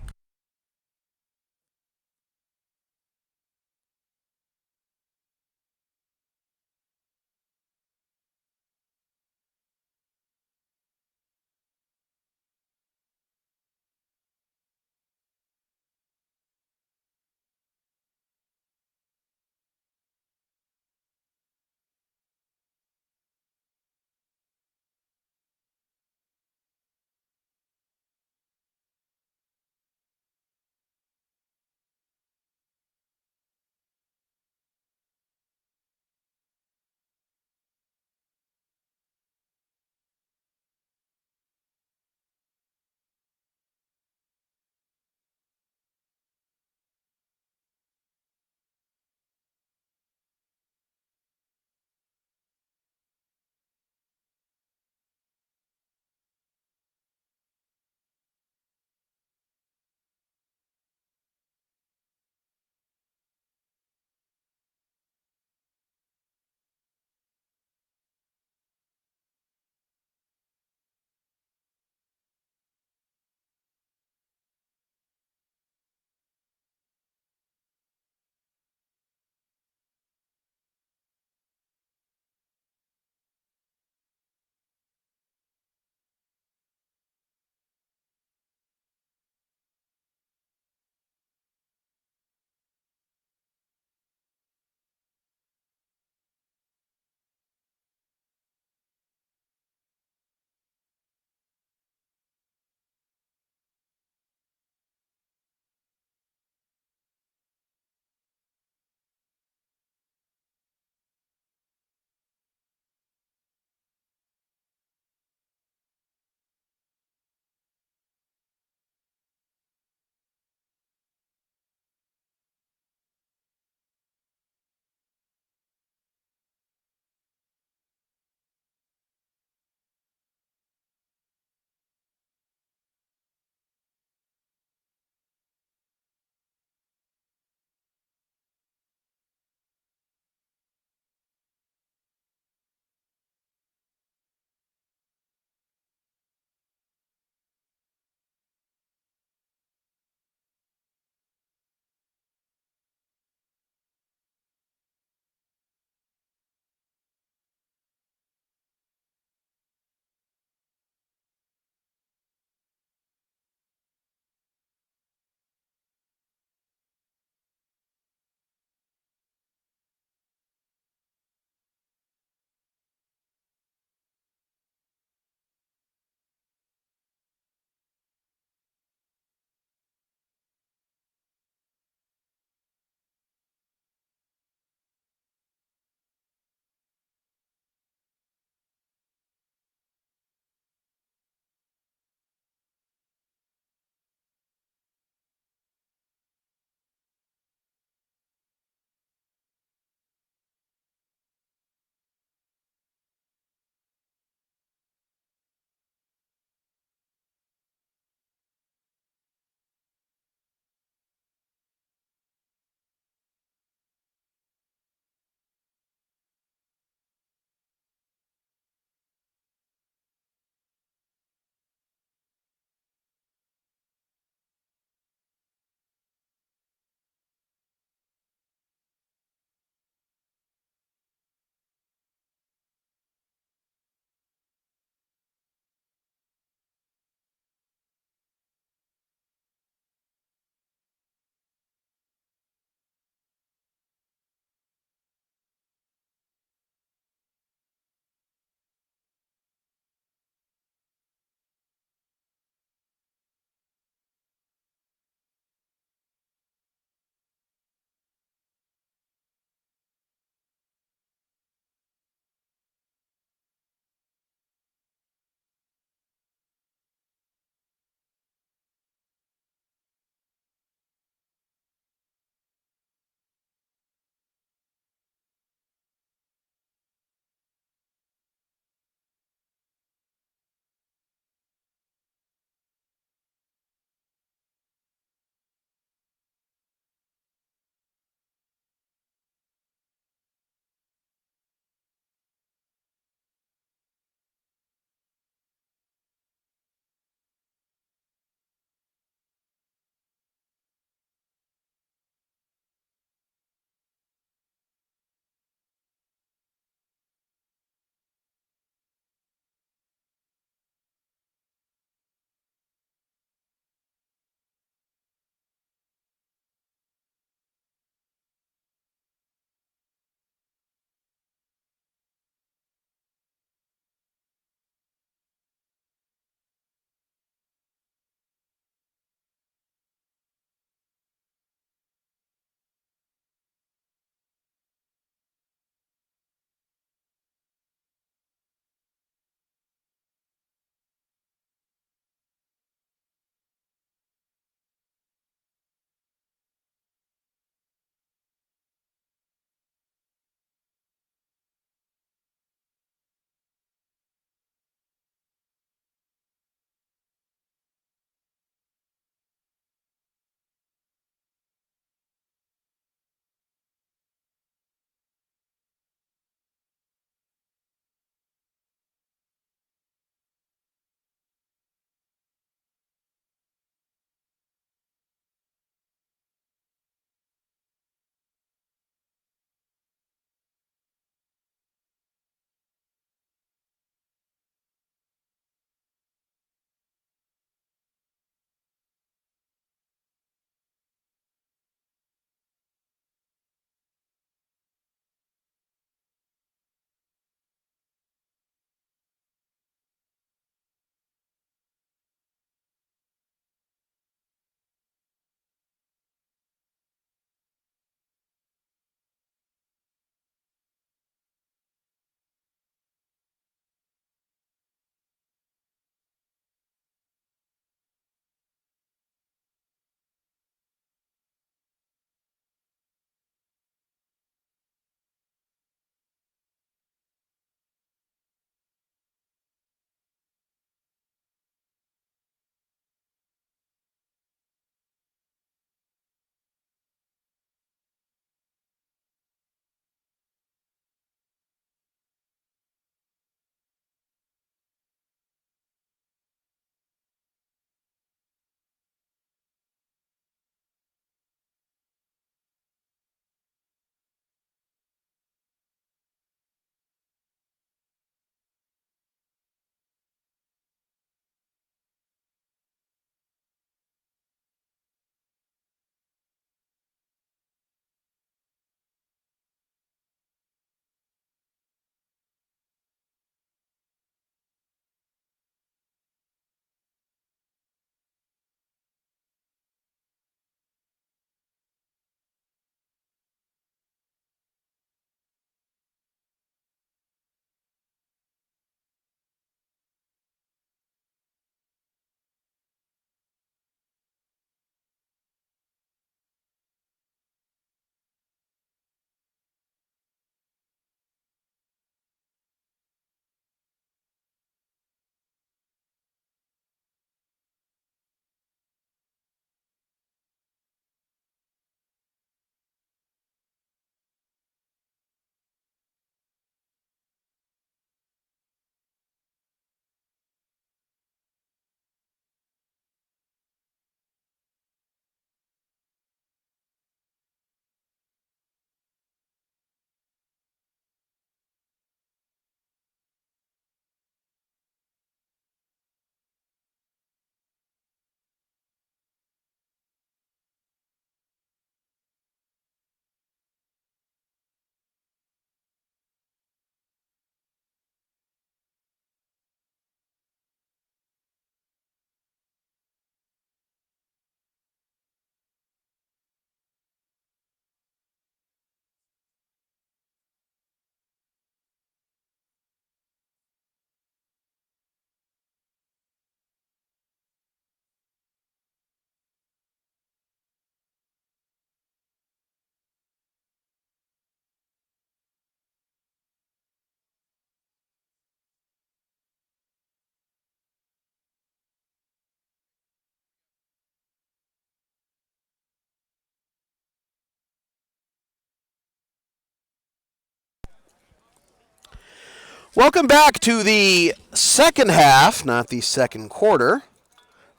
Welcome back to the second half, not the second quarter,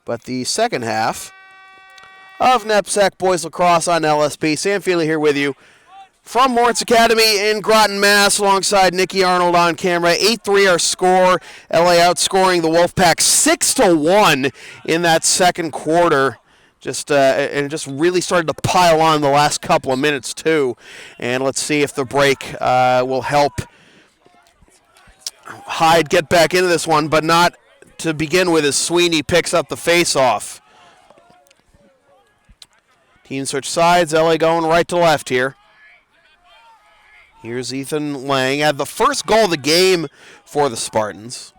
but the second half of NEPSAC Boys Lacrosse on LSP. Sam Feely here with you from Lawrence Academy in Groton, Mass, alongside Nikki Arnold on camera. 8-3 our score. LA outscoring the Wolfpack 6-1 in that second quarter. And just really started to pile on the last couple of minutes too. And let's see if the break will help Hyde get back into this one, but not to begin with as Sweeney picks up the face-off. Team switch sides, LA going right to left here. Here's Ethan Lang. Had the first goal of the game for the Spartans.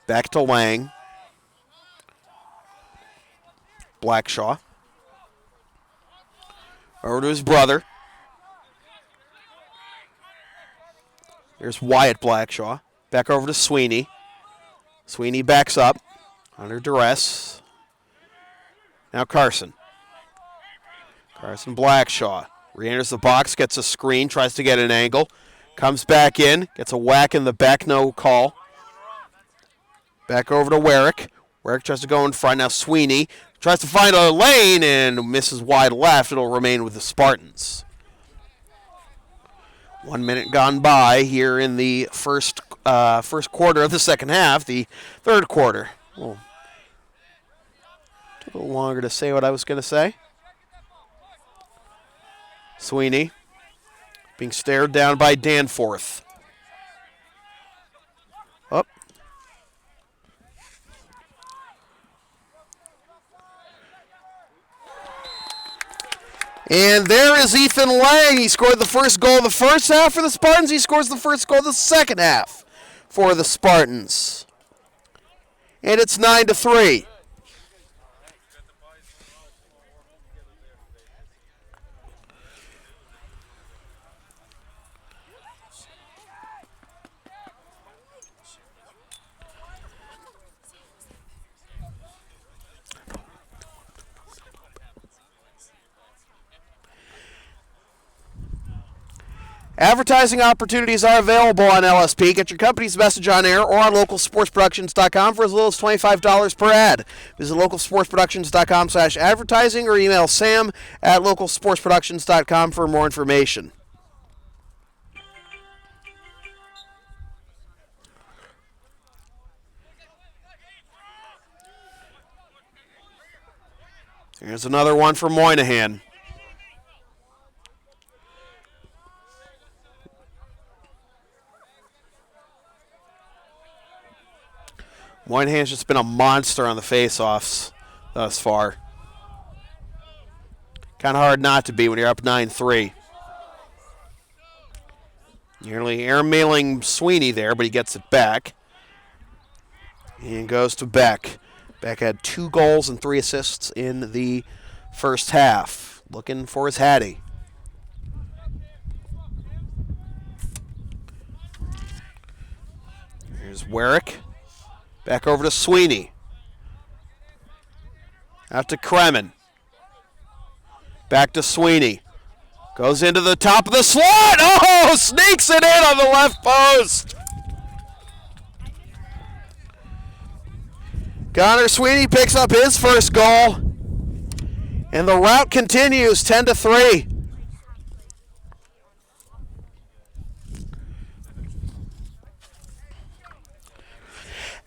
Back to Lang. Blackshaw. Over to his brother. There's Wyatt Blackshaw. Back over to Sweeney. Sweeney backs up. Under duress. Now Carson. Carson Blackshaw. Re-enters the box. Gets a screen. Tries to get an angle. Comes back in. Gets a whack in the back. No call. Back over to Warwick. Warwick tries to go in front. Now Sweeney tries to find a lane and misses wide left. It'll remain with the Spartans. 1 minute gone by here in the first quarter of the second half. The third quarter. Well, took a little longer to say what I was going to say. Sweeney being stared down by Danforth. Up. And there is Ethan Lang. He scored the first goal of the first half for the Spartans. He scores the first goal of the second half for the Spartans. And it's 9-3. Advertising opportunities are available on LSP. Get your company's message on air or on localsportsproductions.com for as little as $25 per ad. Visit localsportsproductions.com/advertising or email sam@localsportsproductions.com for more information. Here's another one for Moynihan. Moynihan's just been a monster on the face-offs thus far. Kind of hard not to be when you're up 9-3. Nearly airmailing Sweeney there, but he gets it back. And goes to Beck. Beck had 2 goals and 3 assists in the first half. Looking for his Hattie. Here's Warwick. Back over to Sweeney. Out to Kremen. Back to Sweeney. Goes into the top of the slot. Oh, sneaks it in on the left post. Connor Sweeney picks up his first goal. And the rout continues 10-3.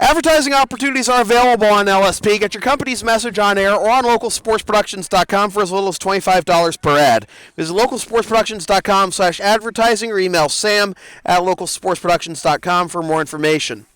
Advertising opportunities are available on LSP. Get your company's message on air or on localsportsproductions.com for as little as $25 per ad. Visit localsportsproductions.com/advertising or email sam@localsportsproductions.com for more information.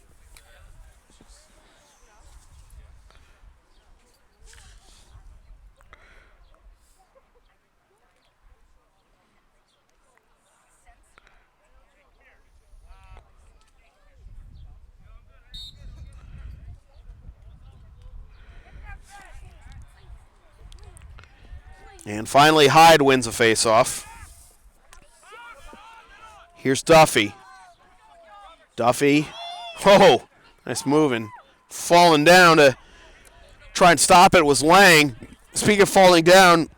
And finally, Hyde wins a faceoff. Here's Duffy. Duffy. Oh, nice moving. Falling down to try and stop it was Lang. Speaking of falling down,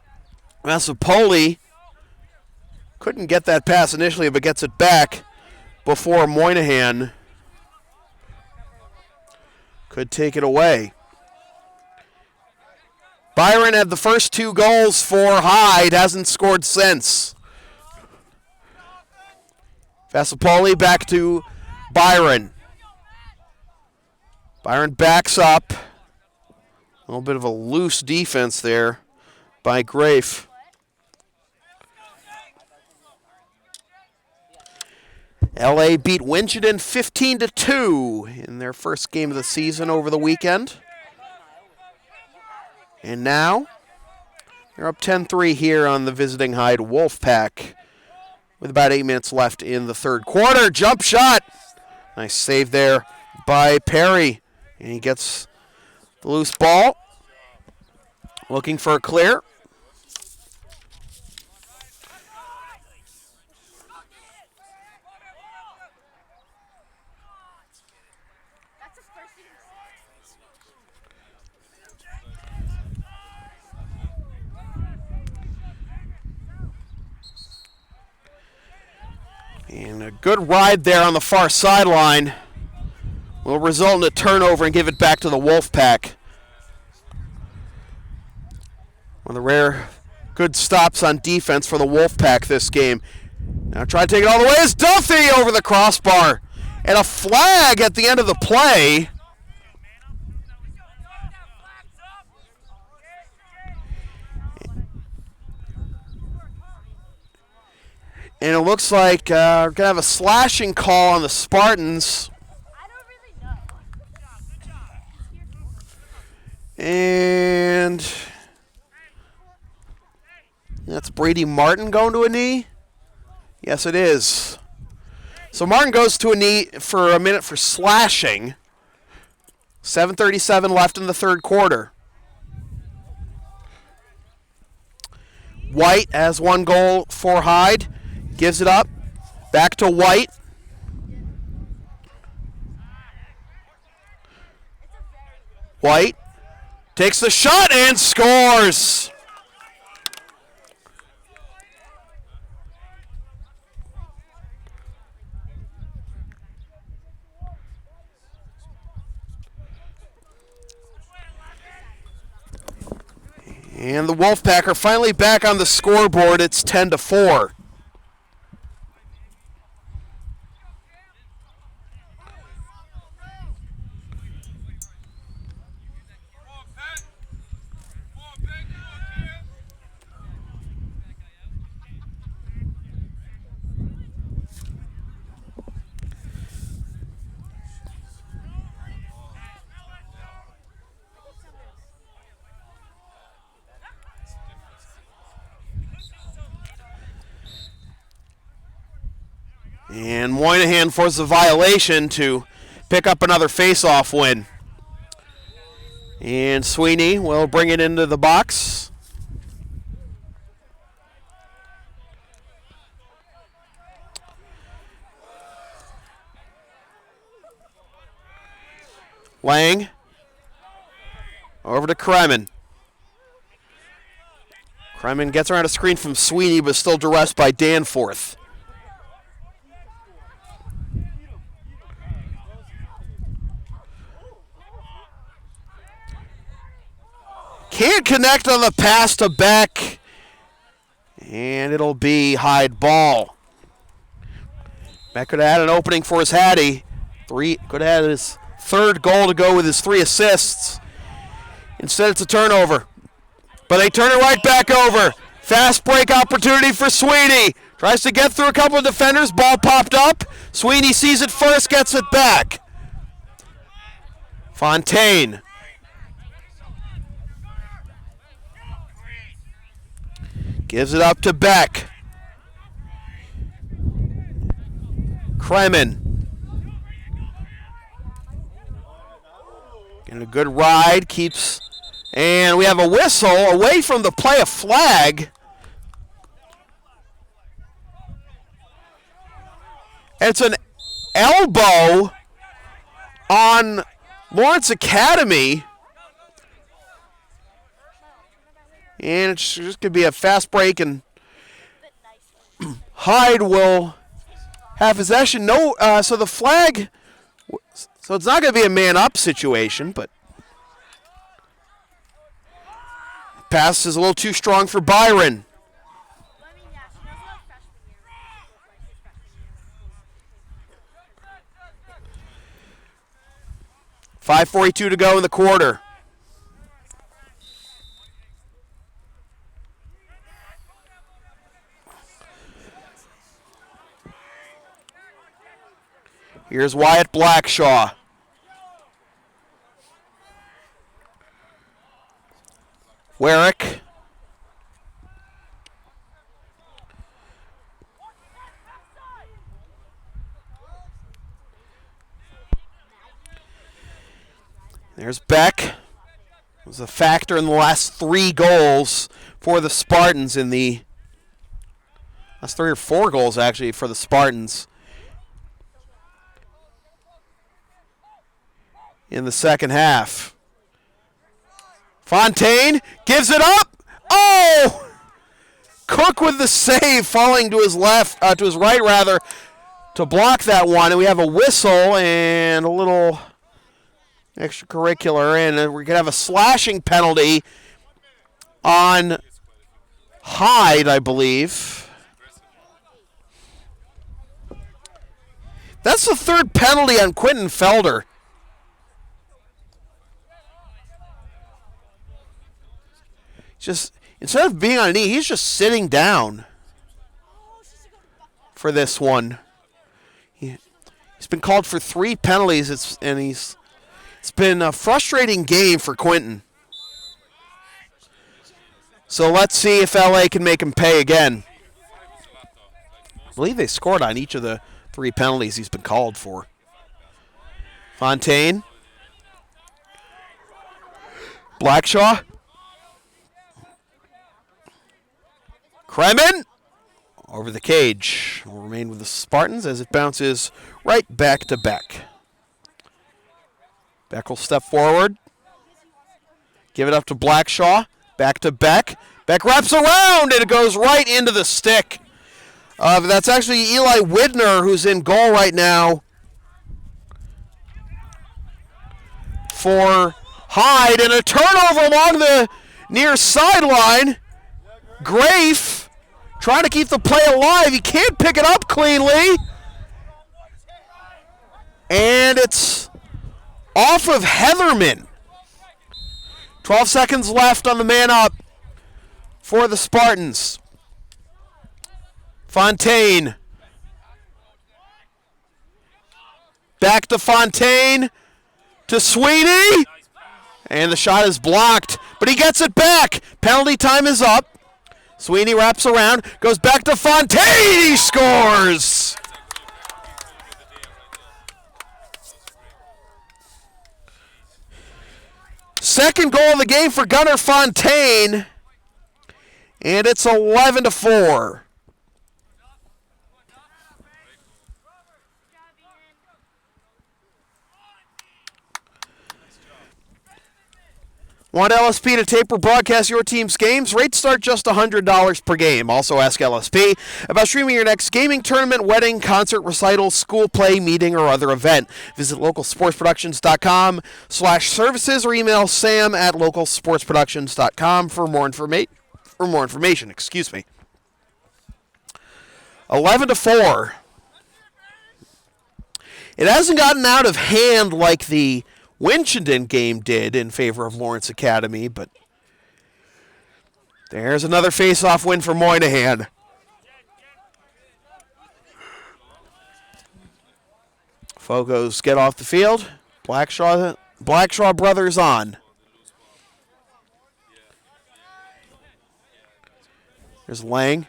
Massapoli couldn't get that pass initially, but gets it back before Moynihan could take it away. Byron had the first 2 goals for Hyde, hasn't scored since. Vassapoli back to Byron. Byron backs up. A little bit of a loose defense there by Grafe. LA beat Winchendon 15-2 in their first game of the season over the weekend. And now they're up 10-3 here on the visiting Hyde Wolfpack with about 8 minutes left in the third quarter. Jump shot. Nice save there by Perry. And he gets the loose ball. Looking for a clear. And a good ride there on the far sideline will result in a turnover and give it back to the Wolfpack. One of the rare good stops on defense for the Wolfpack this game. Now try to take it all the way is Duffy over the crossbar. And a flag at the end of the play. And it looks like we're going to have a slashing call on the Spartans. And that's Brady Martin going to a knee. Yes, it is. So Martin goes to a knee for a minute for slashing. 7:37 left in the third quarter. White has 1 goal for Hyde. Gives it up. Back to White. White takes the shot and scores. And the Wolfpack are finally back on the scoreboard. It's 10-4. And Moynihan forces a violation to pick up another face-off win. And Sweeney will bring it into the box. Lang over to Kremen. Kremen gets around a screen from Sweeney, but still duressed by Danforth. Can't connect on the pass to Beck. And it'll be Hyde ball. Beck could have had an opening for his Hattie. Could have had his 3rd goal to go with his 3 assists. Instead, it's a turnover. But they turn it right back over. Fast break opportunity for Sweeney. Tries to get through a couple of defenders. Ball popped up. Sweeney sees it first, gets it back. Fontaine. Gives it up to Beck. Kremen. Getting a good ride. Keeps. And we have a whistle away from the play, a flag. It's an elbow on Lawrence Academy. And it's just going to be a fast break, and Hyde will have possession. No, so the flag, so it's not going to be a man-up situation, but pass is a little too strong for Byron. 5:42 to go in the quarter. Here's Wyatt Blackshaw. Warwick. There's Beck. Was a factor in the last 3 goals for the Spartans in the last 3 or 4 goals actually for the Spartans in the second half. Fontaine gives it up. Oh! Cook with the save, falling to his left, to his right rather, to block that one. And we have a whistle and a little extracurricular, and we're going to have a slashing penalty on Hyde, I believe. That's the 3rd penalty on Quentin Felder. Just instead of being on a knee, he's just sitting down for this one. He's been called for 3 penalties, it's been a frustrating game for Quentin. So let's see if LA can make him pay again. I believe they scored on each of the 3 penalties he's been called for. Fontaine. Blackshaw. Kremen over the cage. Will remain with the Spartans as it bounces right back to Beck. Beck will step forward. Give it up to Blackshaw. Back to Beck. Beck wraps around and it goes right into the stick. That's actually Eli Widner who's in goal right now for Hyde. And a turnover along the near sideline. Grafe trying to keep the play alive. He can't pick it up cleanly. And it's off of Heatherman. 12 seconds left on the man up for the Spartans. Fontaine. Back to Fontaine. To Sweeney. And the shot is blocked. But he gets it back. Penalty time is up. Sweeney wraps around. Goes back to Fontaine. He scores. Second goal of the game for Gunnar Fontaine. And it's 11-4. Want LSP to tape or broadcast your team's games? Rates start just $100 per game. Also ask LSP about streaming your next gaming tournament, wedding, concert, recital, school play, meeting, or other event. Visit localsportsproductions.com/services or email sam@localsportsproductions.com for more information. Excuse me. 11-4. It hasn't gotten out of hand like the Winchendon game did in favor of Lawrence Academy, but there's another face-off win for Moynihan. Fogos get off the field. Blackshaw brothers on. There's Lang.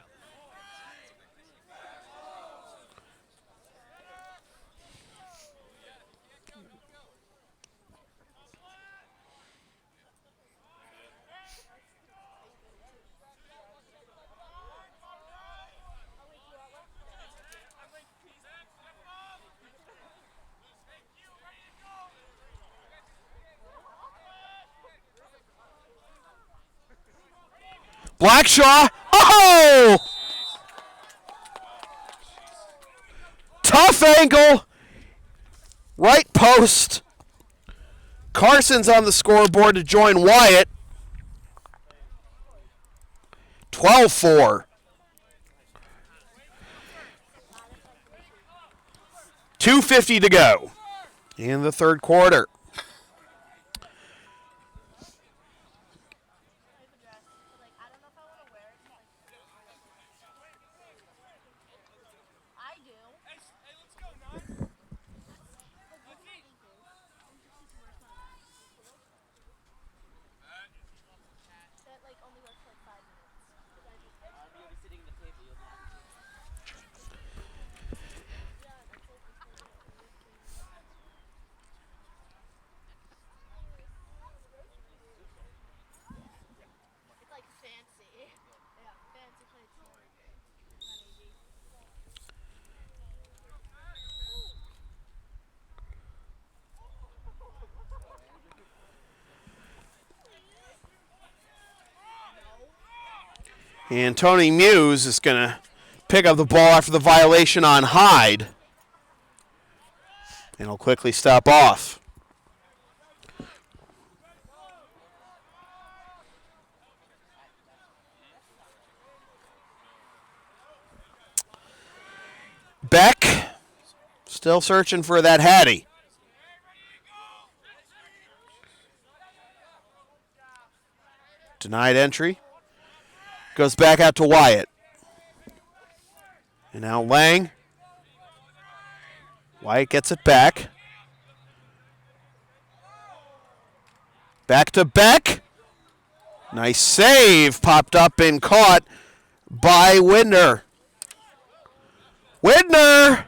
Blackshaw. Oh! Tough angle. Right post. Carson's on the scoreboard to join Wyatt. 12-4. 2:50 to go in the third quarter. And Tony Muse is going to pick up the ball after the violation on Hyde. And he'll quickly stop off. Beck still searching for that Hattie. Denied entry. Goes back out to Wyatt. And now Lang. Wyatt gets it back. Back to Beck. Nice save. Popped up and caught by Widner. Widner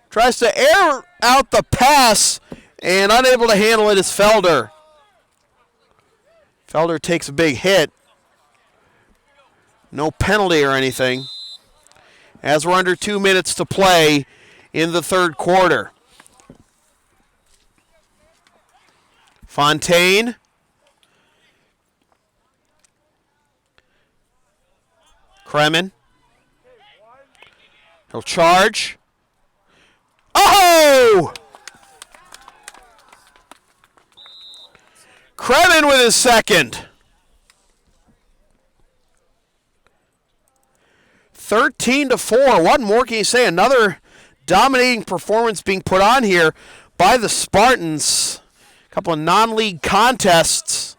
tries to air out the pass, and unable to handle it is Felder. Felder takes a big hit. No penalty or anything. As we're under 2 minutes to play in the third quarter. Fontaine. Kremen. He'll charge. Oh! Kremen with his second. 13-4. What more can you say? Another dominating performance being put on here by the Spartans. A couple of non-league contests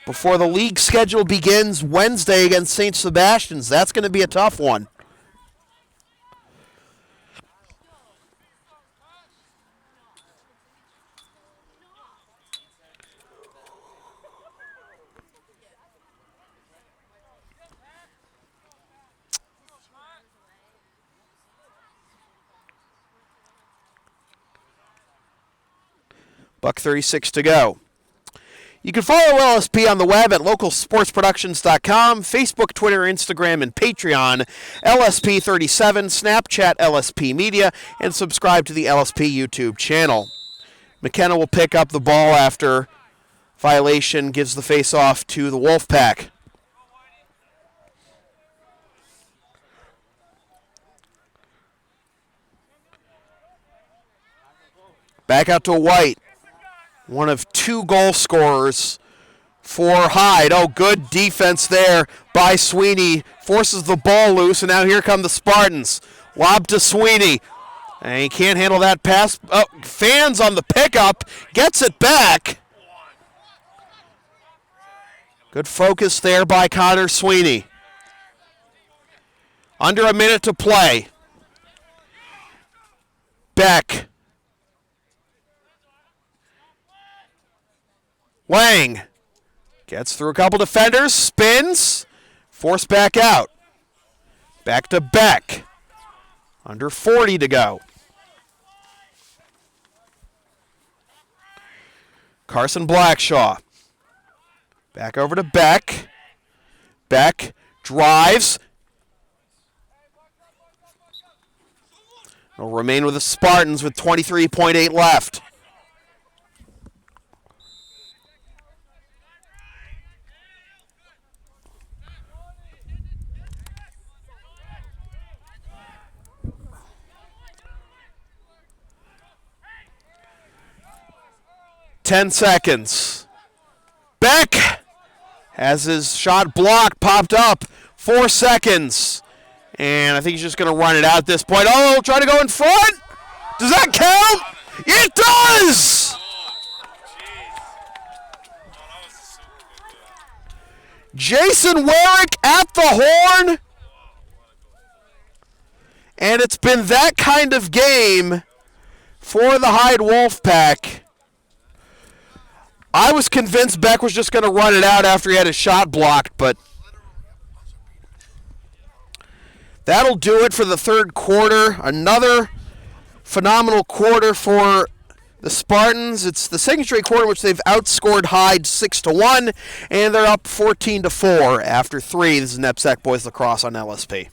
before the league schedule begins Wednesday against St. Sebastian's. That's going to be a tough one. $1:36 to go. You can follow LSP on the web at localsportsproductions.com, Facebook, Twitter, Instagram, and Patreon, LSP37, Snapchat, LSP Media, and subscribe to the LSP YouTube channel. McKenna will pick up the ball after violation gives the face-off to the Wolfpack. Back out to White. One of two goal scorers for Hyde. Oh, good defense there by Sweeney. Forces the ball loose, and now here come the Spartans. Lob to Sweeney. And he can't handle that pass. Oh, fans on the pickup. Gets it back. Good focus there by Connor Sweeney. Under a minute to play. Beck. Lang gets through a couple defenders, spins, forced back out. Back to Beck. Under 40 to go. Carson Blackshaw. Back over to Beck. Beck drives. It'll remain with the Spartans with 23.8 left. 10 seconds. Beck has his shot blocked, popped up. 4 seconds. And I think he's just going to run it out at this point. Oh, try to go in front. Does that count? It does! Jason Warwick at the horn. And it's been that kind of game for the Hyde Wolfpack. I was convinced Beck was just going to run it out after he had his shot blocked, but that'll do it for the third quarter. Another phenomenal quarter for the Spartans. It's the second straight quarter in which they've outscored Hyde 6-1, and they're up 14-4 after 3. This is NEPSAC Boys Lacrosse on LSP.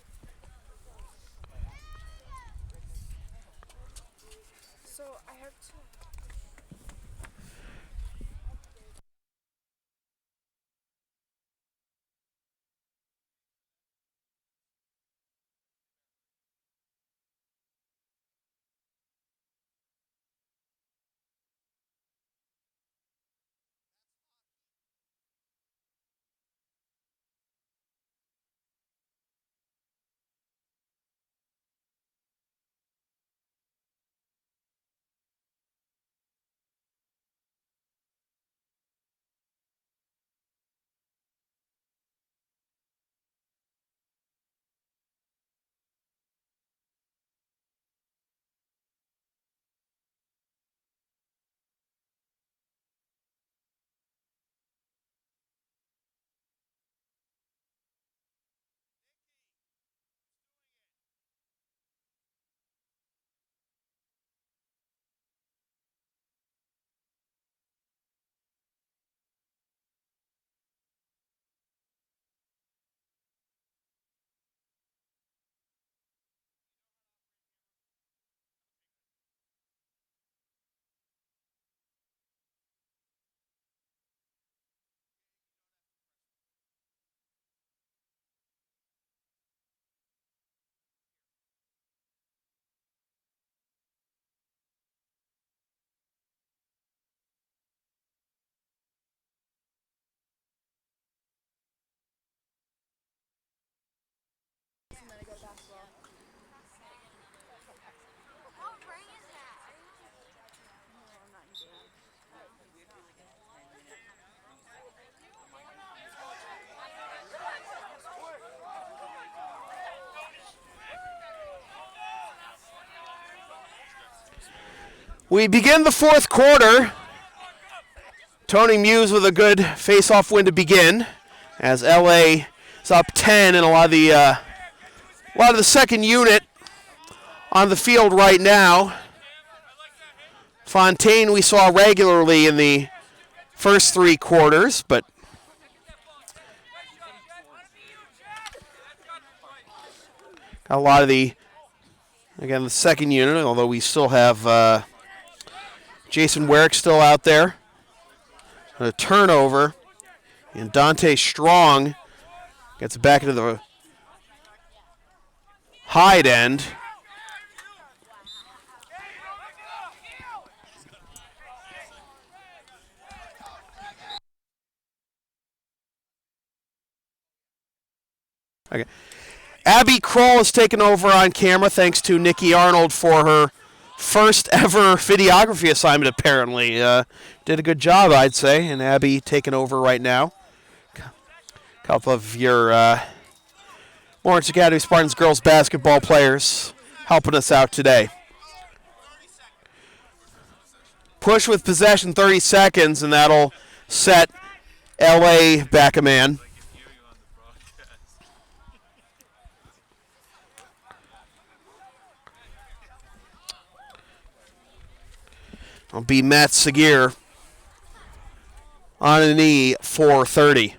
We begin the fourth quarter. Tony Muse with a good face-off win to begin, as LA is up 10, and a lot of the second unit on the field right now. Fontaine we saw regularly in the first 3 quarters, but got a lot of the second unit, although we still have Jason Warwick still out there. A turnover, and Dante Strong gets it back into the Hyde end. Okay. Abby Kroll has taken over on camera thanks to Nikki Arnold for her first ever videography assignment, apparently. Did a good job, I'd say, and Abby taking over right now. A couple of your Lawrence Academy Spartans girls basketball players helping us out today. Push with possession, 30 seconds, and that'll set LA back a man. It'll be Matt Segir on a knee for 30.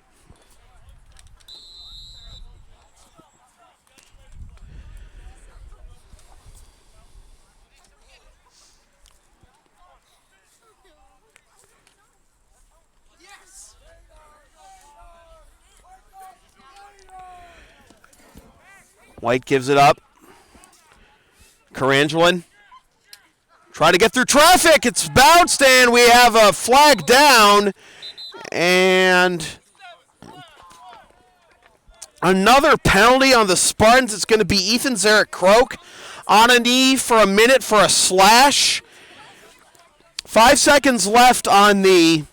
White gives it up. Carangelin Try to get through traffic. It's bounced, and we have a flag down. And another penalty on the Spartans. It's going to be Ethan Zarek-Croak on a knee for a minute for a slash. 5 seconds left on the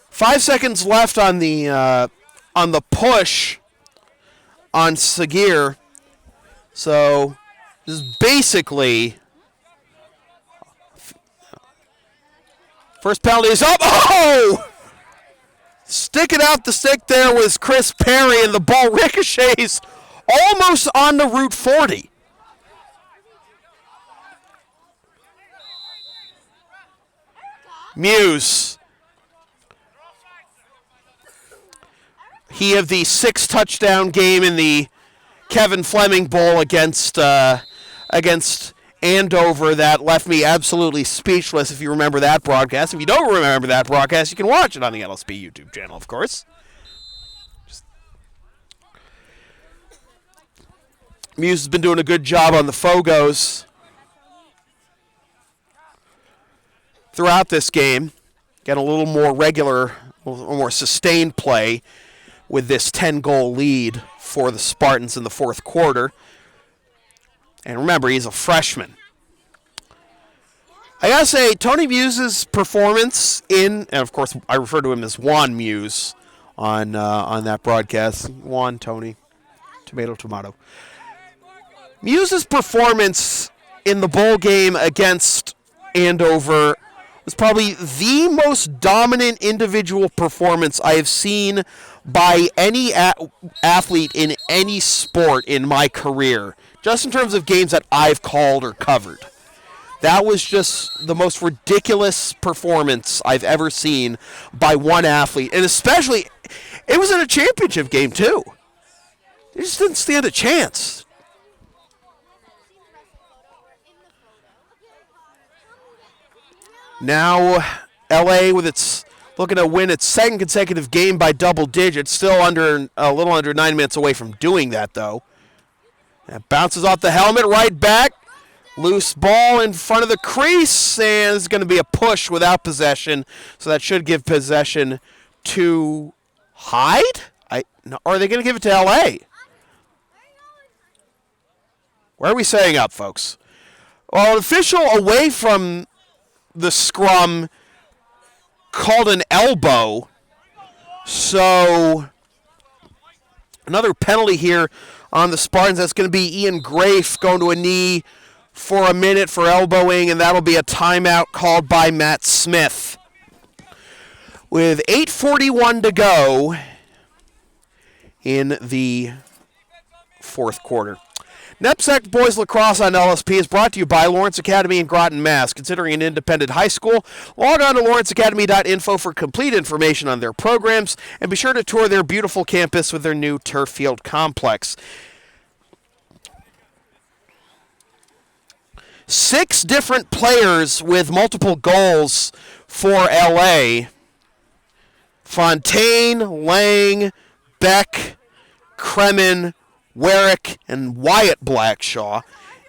5 seconds left on the push on Sagir. So this is basically first penalty is up. Oh! Sticking out the stick there was Chris Perry, and the ball ricochets almost on the Route 40. Muse. He had the 6-touchdown game in the Kevin Fleming Bowl against Andover that left me absolutely speechless, if you remember that broadcast. If you don't remember that broadcast, you can watch it on the LSP YouTube channel, of course. Muse has been doing a good job on the Fogos throughout this game. Getting a little more regular, a little more sustained play with this 10-goal lead for the Spartans in the fourth quarter. And remember, he's a freshman. I gotta say, Tony Muse's performance and of course, I refer to him as Juan Muse on that broadcast. Juan, Tony, tomato, tomato. Muse's performance in the bowl game against Andover was probably the most dominant individual performance I have seen by any athlete in any sport in my career, just in terms of games that I've called or covered. That was just the most ridiculous performance I've ever seen by one athlete, and especially, it was in a championship game too. They just didn't stand a chance. Now, LA with its looking to win its second consecutive game by double digits. Still a little under 9 minutes away from doing that, though. That bounces off the helmet, right back. Loose ball in front of the crease, and it's going to be a push without possession. So that should give possession to Hyde? Or are they going to give it to LA? Where are we setting up, folks? Well, an official away from the scrum called an elbow. So another penalty here on the Spartans. That's going to be Ian Grafe going to a knee for a minute for elbowing, and that'll be a timeout called by Matt Smith. With 8:41 to go in the fourth quarter. NEPSAC Boys Lacrosse on LSP is brought to you by Lawrence Academy in Groton, Mass. Considering an independent high school, log on to lawrenceacademy.info for complete information on their programs, and be sure to tour their beautiful campus with their new turf field complex. 6 different players with multiple goals for LA. Fontaine, Lang, Beck, Kremen, Warwick, and Wyatt Blackshaw.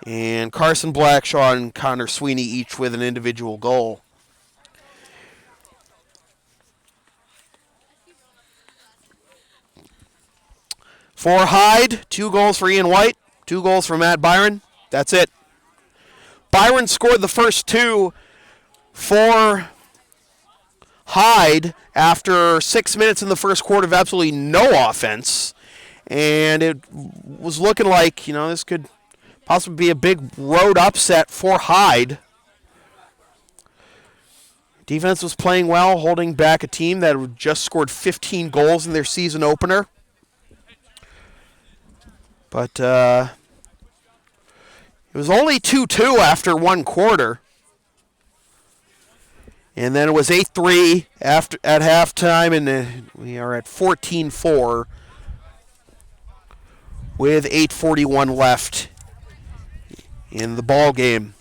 And Carson Blackshaw and Connor Sweeney each with an individual goal. For Hyde, 2 goals for Ian White, 2 goals for Matt Byron. That's it. Byron scored the first 2 for Hyde after 6 minutes in the first quarter of absolutely no offense. And it was looking like, this could possibly be a big road upset for Hyde. Defense was playing well, holding back a team that had just scored 15 goals in their season opener. But it was only 2-2 after 1 quarter. And then it was 8-3 at halftime, and we are at 14-4 with 8:41 left in the ball game.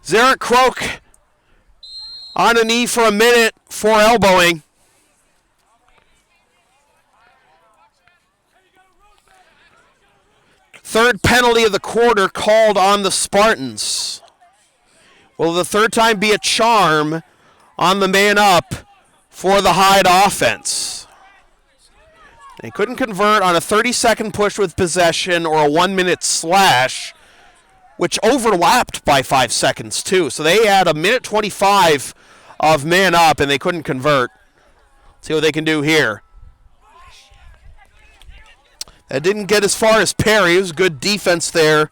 Zarek-Croak on a knee for a minute for elbowing. Third penalty of the quarter called on the Spartans. Will the third time be a charm on the man up for the Hyde offense? They couldn't convert on a 30-second push with possession or a 1-minute slash, which overlapped by 5 seconds too. So they had a minute 25 of man up and they couldn't convert. See what they can do here. That didn't get as far as Perry. It was good defense there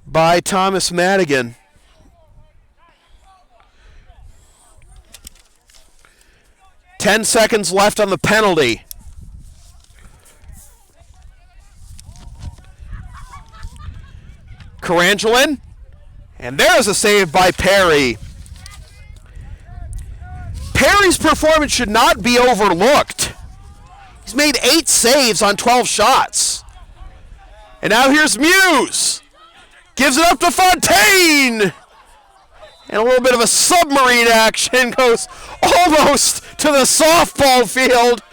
by Thomas Madigan. Ten seconds left on the penalty. Carangelin. And there's a save by Perry. Perry's performance should not be overlooked. He's made 8 saves on 12 shots. And now here's Muse. Gives it up to Fontaine. And a little bit of a submarine action, goes almost to the softball field.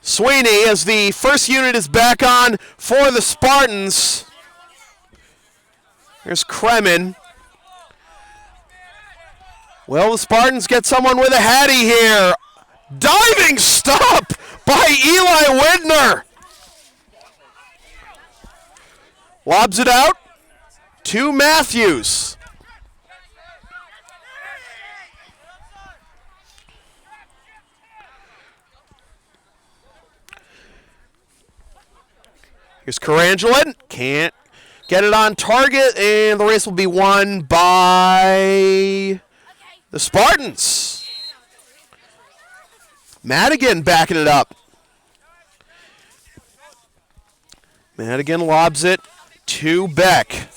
Sweeney, as the first unit is back on for the Spartans. Here's Kremen. Well, the Spartans get someone with a hattie here. Diving stop by Eli Widner. Lobs it out to Matthews. Here's Carangelin. Can't get it on target, and the race will be won by the Spartans. Madigan backing it up. Madigan lobs it to Beck.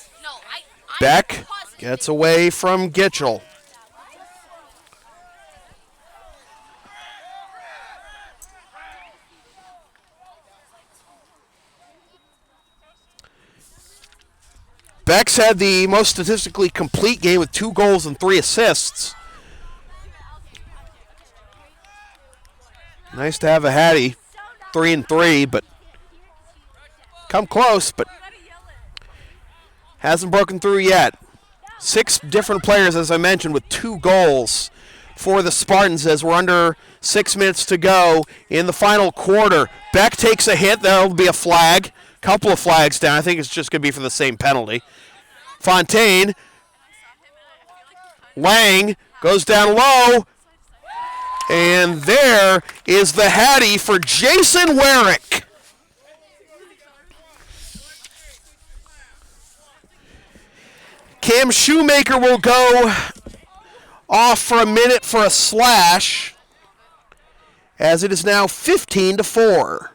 Beck gets away from Gitchell. Beck's had the most statistically complete game with 2 goals and 3 assists. Nice to have a hattie, 3-3, but come close, but hasn't broken through yet. 6 different players, as I mentioned, with 2 goals for the Spartans as we're under 6 minutes to go in the final quarter. Beck takes a hit. That'll be a flag. Couple of flags down. I think it's just going to be for the same penalty. Fontaine. Lang goes down low. And there is the hattie for Jason Warwick. Cam Shoemaker will go off for a minute for a slash, as it is now 15-4.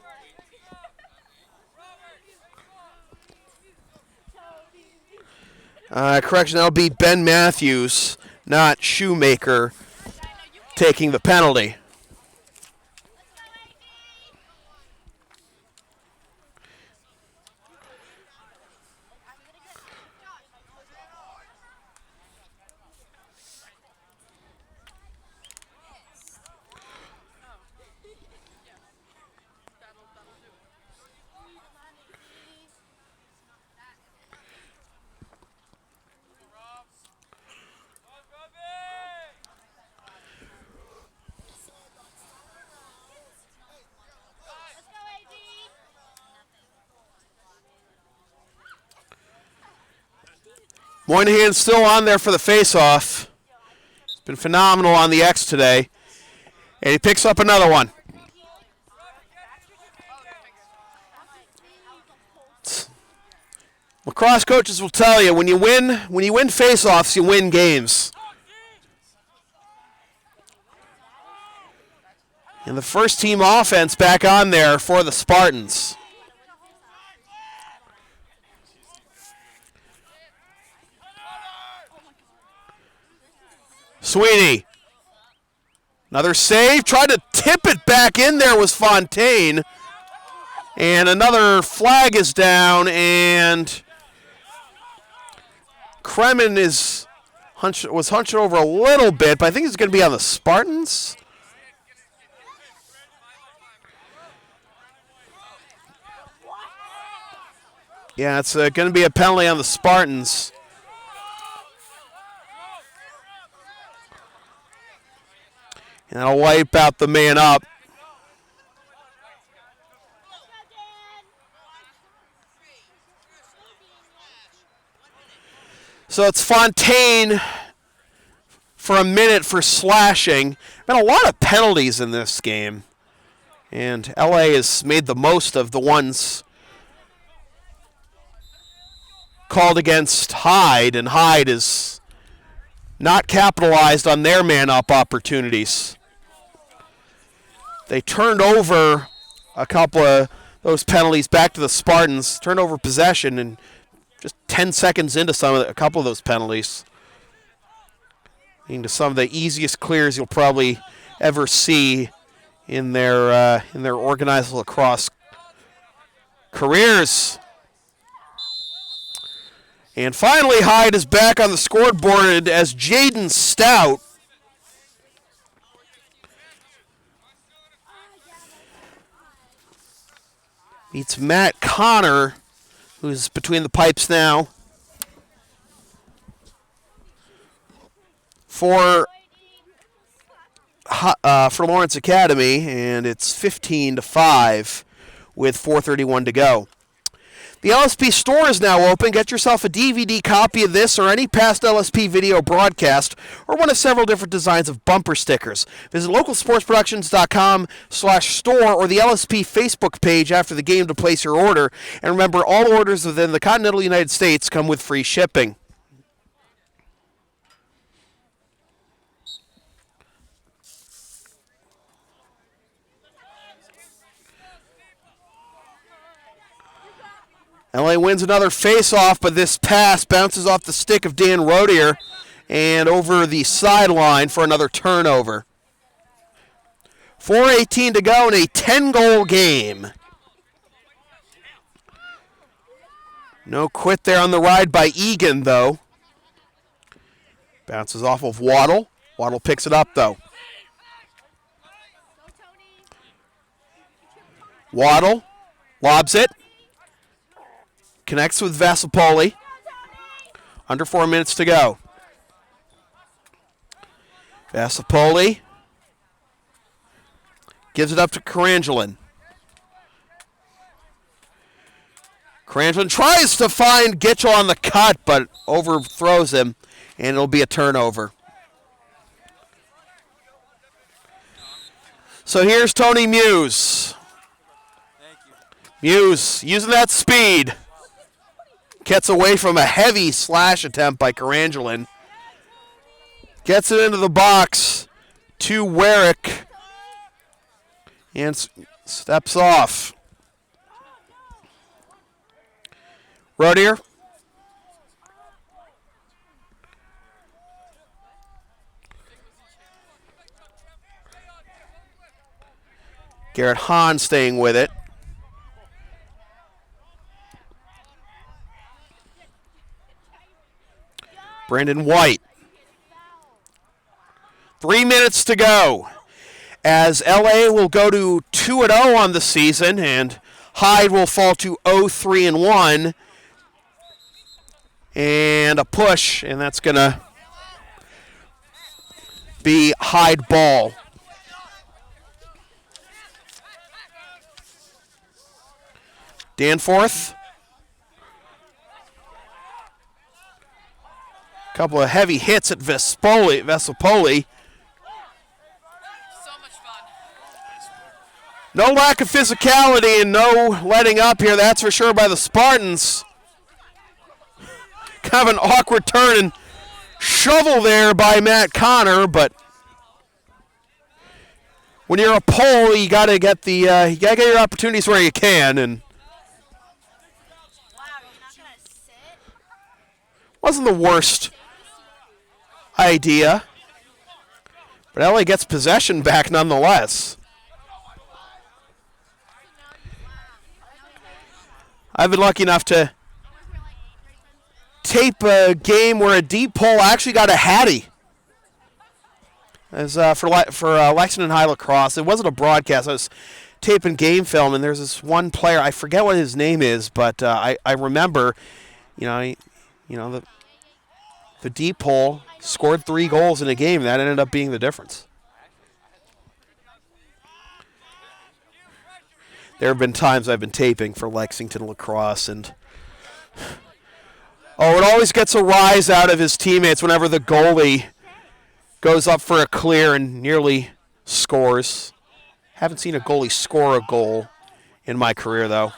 Correction, that'll be Ben Matthews, not Shoemaker, taking the penalty. Moynihan's still on there for the face-off. He's been phenomenal on the X today. And he picks up another one. Lacrosse coaches will tell you, when you win face-offs, you win games. And the first team offense back on there for the Spartans. Sweeney. Another save. Tried to tip it back in there was Fontaine. And another flag is down, and Kremen was hunched over a little bit, but I think it's going to be on the Spartans. Yeah, it's going to be a penalty on the Spartans. And that'll wipe out the man up. So it's Fontaine for a minute for slashing. Been a lot of penalties in this game. And LA has made the most of the ones called against Hyde, and Hyde is not capitalized on their man-up opportunities. They turned over a couple of those penalties back to the Spartans, turned over possession, and just 10 seconds into a couple of those penalties, into some of the easiest clears you'll probably ever see in their organized lacrosse careers. And finally, Hyde is back on the scoreboard as Jaden Stout meets Matt Connor, who's between the pipes now, for Lawrence Academy, and it's 15-5 with 4:31 to go. The LSP store is now open. Get yourself a DVD copy of this or any past LSP video broadcast or one of several different designs of bumper stickers. Visit localsportsproductions.com/store or the LSP Facebook page after the game to place your order. And remember, all orders within the continental United States come with free shipping. LA wins another face-off, but this pass bounces off the stick of Dan Rodier and over the sideline for another turnover. 4:18 to go in a 10-goal game. No quit there on the ride by Egan, though. Bounces off of Waddle. Waddle picks it up, though. Waddle lobs it. Connects with Vasopoli. Under 4 minutes to go. Vasopoli gives it up to Carangelin. Carangelin tries to find Gitchell on the cut, but overthrows him, and it'll be a turnover. So here's Tony Muse. Muse using that speed. Gets away from a heavy slash attempt by Carangelin. Gets it into the box to Warwick. And steps off. Rodier. Garrett Hahn staying with it. Brandon White. 3 minutes to go as LA will go to 2-0 on the season and Hyde will fall to 0-3-1 and a push, and that's going to be Hyde ball. Danforth. Couple of heavy hits at Vesopoli. So much fun. No lack of physicality and no letting up here, that's for sure, by the Spartans. Kind of an awkward turn and shovel there by Matt Connor, but when you're a pole, you gotta get your opportunities where you can, and wasn't the worst idea, but LA gets possession back nonetheless. I've been lucky enough to tape a game where a deep pole actually got a Hattie. As for Lexington High Lacrosse, it wasn't a broadcast. I was taping game film, and there's this one player. I forget what his name is, but I remember, the deep pole scored 3 goals in a game. That ended up being the difference. There have been times I've been taping for Lexington Lacrosse, and it always gets a rise out of his teammates whenever the goalie goes up for a clear and nearly scores. Haven't seen a goalie score a goal in my career, though.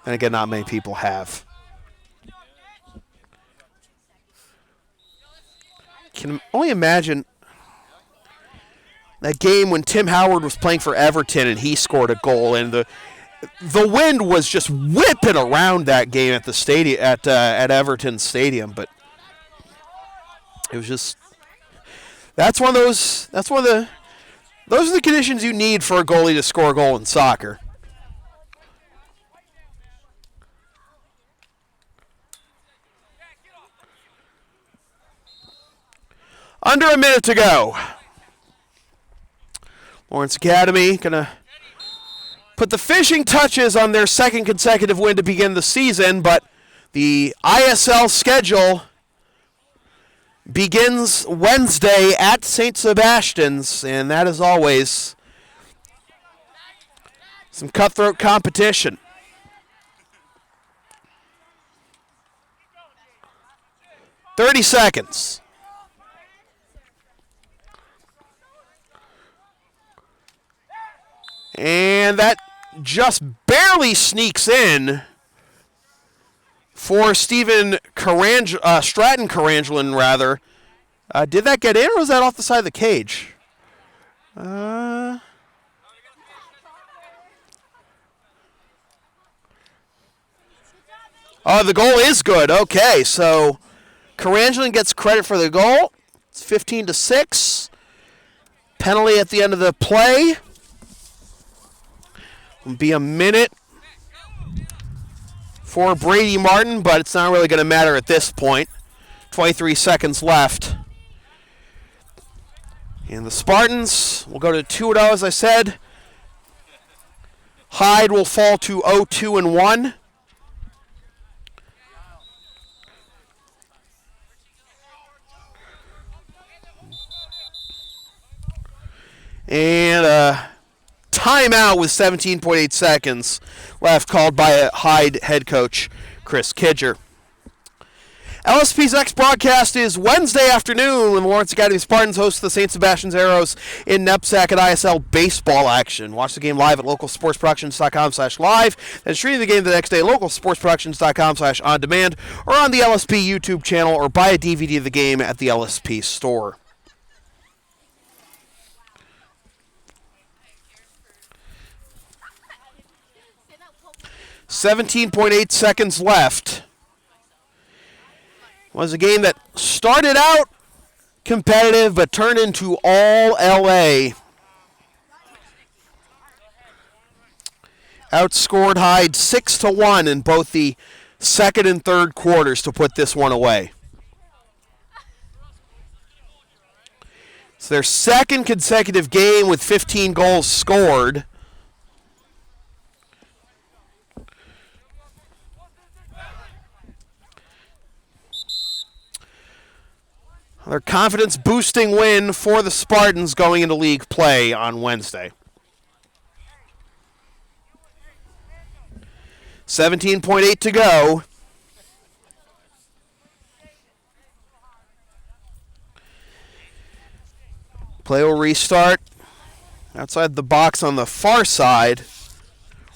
And again, not many people have. Can only imagine that game when Tim Howard was playing for Everton and he scored a goal, and the wind was just whipping around that game at the stadium at Everton Stadium, but it was just those are the conditions you need for a goalie to score a goal in soccer. Under a minute to go. Lawrence Academy going to put the finishing touches on their second consecutive win to begin the season, but the ISL schedule begins Wednesday at St. Sebastian's, and that is always some cutthroat competition. "30 seconds. And that just barely sneaks in for Stratton Carangelin, rather. Did that get in, or was that off the side of the cage? The goal is good. Okay, so Carangelin gets credit for the goal. It's 15-6. Penalty at the end of the play. It'll be a minute for Brady Martin, but it's not really going to matter at this point. 23 seconds left. And the Spartans will go to 2-0, as I said. Hyde will fall to 0-2-1. And timeout with 17.8 seconds left, called by Hyde head coach Chris Kidger. LSP's next broadcast is Wednesday afternoon when the Lawrence Academy Spartans host the St. Sebastian's Arrows in NEPSAC and ISL baseball action. Watch the game live at localsportsproductions.com/live, and stream the game the next day at localsportsproductions.com/on-demand, or on the LSP YouTube channel, or buy a DVD of the game at the LSP store. .8 seconds left. Was a game that started out competitive but turned into all LA. Outscored Hyde 6-1 in both the second and third quarters to put this one away. It's their second consecutive game with 15 goals scored. Their confidence-boosting win for the Spartans going into league play on Wednesday. 17.8 to go. Play will restart outside the box on the far side,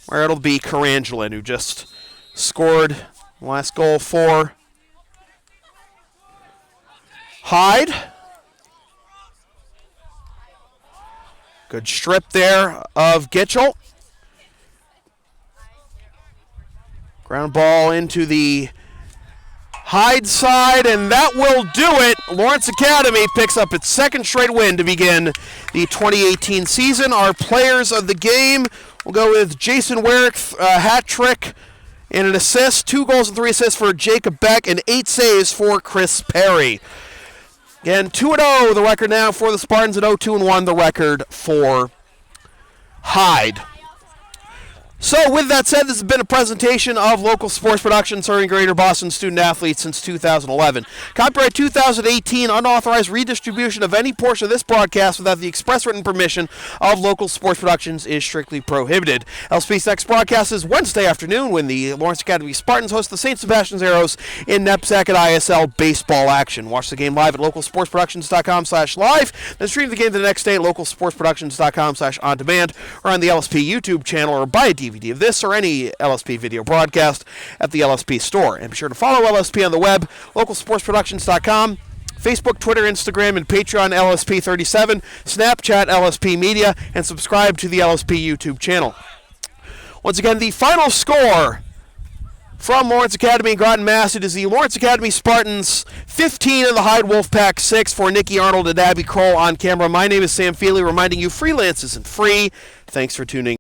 where it'll be Carangelin, who just scored the last goal for Hyde. Good strip there of Gitchell. Ground ball into the Hyde side, and that will do it. Lawrence Academy picks up its second straight win to begin the 2018 season. Our players of the game, We'll go with Jason Werrick, hat trick and an assist. 2 goals and 3 assists for Jacob Beck and 8 saves for Chris Perry. Again, 2-0 the record now for the Spartans and 0-2-1 the record for Hyde. So with that said, this has been a presentation of local sports production serving Greater Boston student athletes since 2011. Copyright 2018, unauthorized redistribution of any portion of this broadcast without the express written permission of local sports productions is strictly prohibited. LSP's next broadcast is Wednesday afternoon when the Lawrence Academy Spartans host the St. Sebastian's Arrows in NEPSAC and ISL baseball action. Watch the game live at localsportsproductions.com/live, then stream the game the next day at localsportsproductions.com/on-demand or on the LSP YouTube channel or buy a DVD of this or any LSP video broadcast at the LSP store. And be sure to follow LSP on the web, localsportsproductions.com, Facebook, Twitter, Instagram, and Patreon LSP37, Snapchat LSP Media, and subscribe to the LSP YouTube channel. Once again, the final score from Lawrence Academy in Groton, Mass. It is the Lawrence Academy Spartans 15 and the Hyde Wolfpack 6. For Nikki Arnold and Abby Kroll on camera, my name is Sam Feely, reminding you freelance isn't free. Thanks for tuning in.